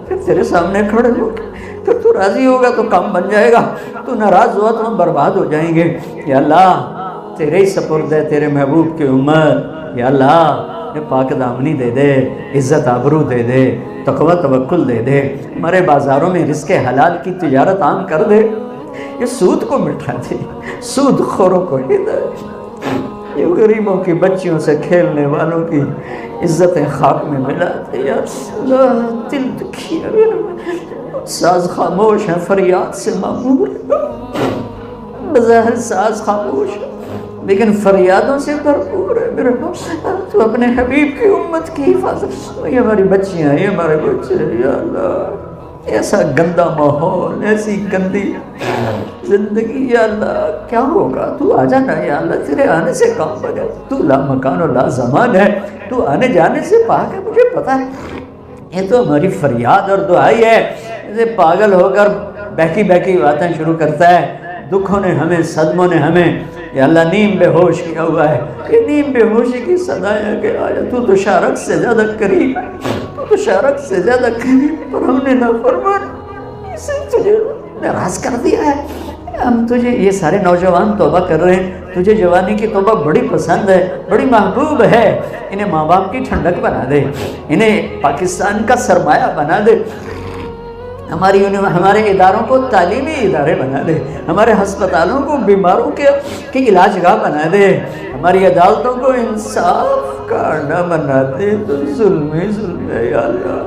پھر تیرے سامنے کھڑے ہو گے، پھر تو راضی ہوگا تو کام بن جائے گا، تو ناراض ہوا تو ہم برباد ہو جائیں گے۔ یا اللہ تیرے ہی سپرد ہے تیرے محبوب کی امت، یا اللہ یہ پاک دامنی دے دے، عزت آبرو دے دے، تقوی توکل دے دے، ہمارے بازاروں میں رزق حلال کی تجارت عام کر دے، یہ سود کو مٹا دے، سود خوروں کو ہدایت، یہ غریبوں کی بچیوں سے کھیلنے والوں کی عزتیں خاک میں ملا دے۔ یا اللہ دل دکھی ہے میرا، ساز خاموش ہیں فریاد سے معمور ہے، بظاہر ساز خاموش ہے لیکن فریادوں سے بھرپور ہے میرے پاس۔ تو اپنے حبیب کی امت کی حفاظت، یہ ہماری بچیاں ہیں، یہ ہمارے بچے، یا اللہ ایسا گندا ماحول، ایسی گندی زندگی، یا اللہ کیا ہوگا؟ تو آ جانا یا اللہ، تیرے آنے سے کام بنے، تو لا مکان و لا زمان ہے، تو آنے جانے سے پاک ہے، مجھے پتا ہے۔ یہ تو ہماری فریاد اور دعائی ہے، اسے پاگل ہو کر بہکی بہکی باتیں شروع کرتا ہے، دکھوں نے ہمیں، صدموں نے ہمیں یا اللہ نیم بے ہوش کیا ہوا ہے۔ یہ نیم بے ہوشی کی صدا ہے کہ آیا تو شارک سے زیادہ قریب، تو شارک سے زیادہ قریب، پر ہم نے نافرمان اسے تجھے ناراض کر دیا ہے۔ ہم تجھے، یہ سارے نوجوان توبہ کر رہے ہیں، تجھے جوانی کی توبہ بڑی پسند ہے، بڑی محبوب ہے، انہیں ماں باپ کی ٹھنڈک بنا دے، انہیں پاکستان کا سرمایہ بنا دے، ہمارے اداروں کو تعلیمی ادارے بنا دے، ہمارے ہسپتالوں کو بیماروں کے علاج گاہ بنا دے، ہماری عدالتوں کو انصاف کا اڈا بنا دے۔ تو ظلم ہی ظلم ہے یا اللہ،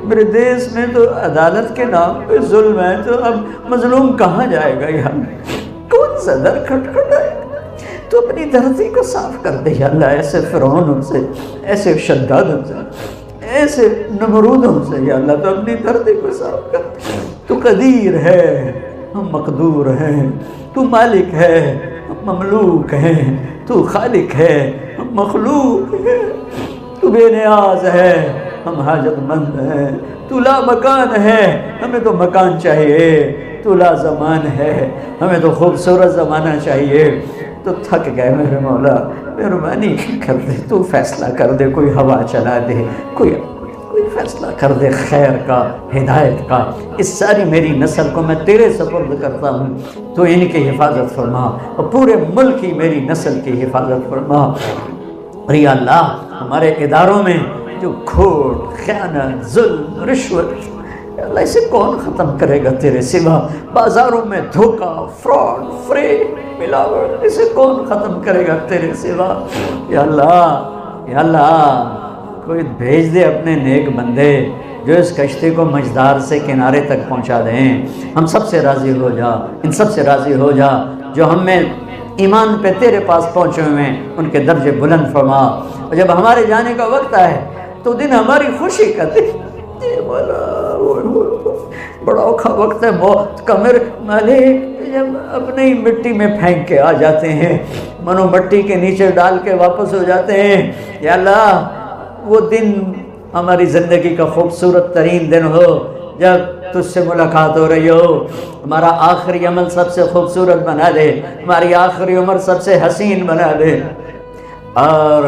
میرے دیس میں تو عدالت کے نام پہ ظلم ہے، تو اب مظلوم کہاں جائے گا؟ یا کون سا در کھٹکھٹائے گا؟ تو اپنی دھرتی کو صاف کر دے یا اللہ، ایسے فرعونوں سے، ایسے شدادوں سے، ایسے نمرودوں سے یا اللہ، تو اپنی دھرتی کو صاف کر۔ تو قدیر ہے، ہم مقدور ہیں، تو مالک ہے، ہم مملوک ہیں، تو خالق ہے، ہم مخلوق ہیں، تو بے نیاز ہے، ہم حاجت مند ہیں، تو لا مکان ہے، ہمیں تو مکان چاہیے، تو لا زمان ہے، ہمیں تو خوبصورت زمانہ چاہیے۔ تو تھک گئے میرے مولا، مہربانی کر دے، تو فیصلہ کر دے، کوئی ہوا چلا دے، کوئی فیصلہ کر دے خیر کا، ہدایت کا۔ اس ساری میری نسل کو میں تیرے سپرد کرتا ہوں، تو ان کی حفاظت فرما، اور پورے ملک کی میری نسل کی حفاظت فرما۔ اور یا اللہ ہمارے اداروں میں جو کھوٹ، خیانت، ظلم، رشوت، اللہ اسے کون ختم کرے گا تیرے سوا؟ بازاروں میں دھوکہ، فراڈ، فریب، ملاوٹ، اسے کون ختم کرے گا تیرے سوا؟ یا اللہ، یا اللہ کوئی بھیج دے اپنے نیک بندے جو اس کشتی کو مجدار سے کنارے تک پہنچا دیں۔ ہم سب سے راضی ہو جا، ان سب سے راضی ہو جا جو ہم میں ایمان پہ تیرے پاس پہنچے ہوئے ہیں، ان کے درجے بلند فرما، اور جب ہمارے جانے کا وقت آئے تو دن ہماری خوشی کا دن، بڑا اوکھا وقت ہے موت کا میرے مالک، جب اپنے ہی مٹی میں پھینک کے آ جاتے ہیں، منو مٹی کے نیچے ڈال کے واپس ہو جاتے ہیں۔ یا اللہ وہ دن ہماری زندگی کا خوبصورت ترین دن ہو جب تجھ سے ملاقات ہو رہی ہو، ہمارا آخری عمل سب سے خوبصورت بنا دے، ہماری آخری عمر سب سے حسین بنا دے، اور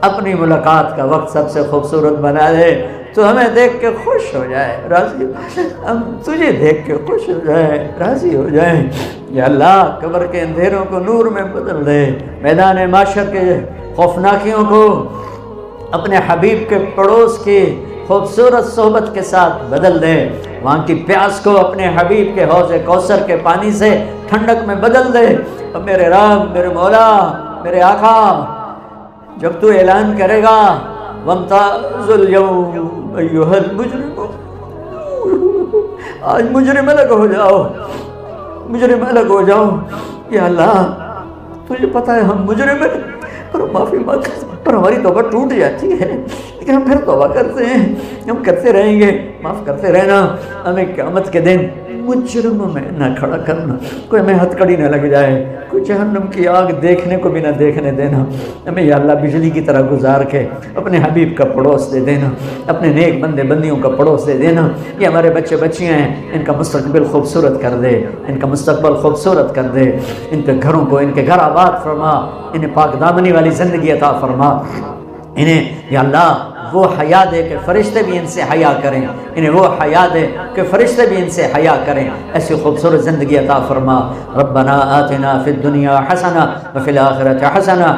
اپنی ملاقات کا وقت سب سے خوبصورت بنا دے، تو ہمیں دیکھ کے خوش ہو جائے، راضی ہم تجھے دیکھ کے خوش ہو جائیں، راضی ہو جائیں۔ یا اللہ قبر کے اندھیروں کو نور میں بدل دے، میدان محشر کے خوفناکیوں کو اپنے حبیب کے پڑوس کی خوبصورت صحبت کے ساتھ بدل دے، وہاں کی پیاس کو اپنے حبیب کے حوض کوثر کے پانی سے ٹھنڈک میں بدل دے۔ اور میرے رب، میرے مولا، میرے آقا، جب تو اعلان کرے گا وَامْتَازُوا الْيَوْمَ أَيُّهَا الْمُجْرِمُونَ، آج مجرم الگ ہو جاؤ، مجرم الگ ہو جاؤ۔ یا اللہ تجھے پتہ ہے ہم مجرم ہیں، پر معافی مانگ، پر ہماری توبہ ٹوٹ جاتی ہے، لیکن ہم پھر توبہ کرتے ہیں، ہم کرتے رہیں گے، معاف کرتے رہنا۔ ہمیں قیامت کے دن مجرم میں نہ کھڑا کرنا، کوئی ہمیں ہتھ کڑی نہ لگ جائے، کوئی جہنم کی آگ دیکھنے کو بھی نہ دیکھنے دینا۔ ہمیں یا اللہ بجلی کی طرح گزار کے اپنے حبیب کا پڑوس دے دینا، اپنے نیک بندے بندیوں کا پڑوس دے دینا۔ یہ ہمارے بچے بچیاں ہیں، ان کا مستقبل خوبصورت کر دے، ان کا مستقبل خوبصورت کر دے، ان کے گھروں کو، ان کے گھر آباد فرما، انہیں پاک دامنی والی زندگی عطا فرما۔ انہیں یا اللہ وہ حیا دے کہ فرشتے بھی ان سے حیا کریں، انہیں وہ حیا دے کہ فرشتے بھی ان سے حیا کریں، ایسی خوبصورت زندگی عطا فرما۔ ربنا آتنا فی الدنیا حسنہ وفی الآخرۃ حسنہ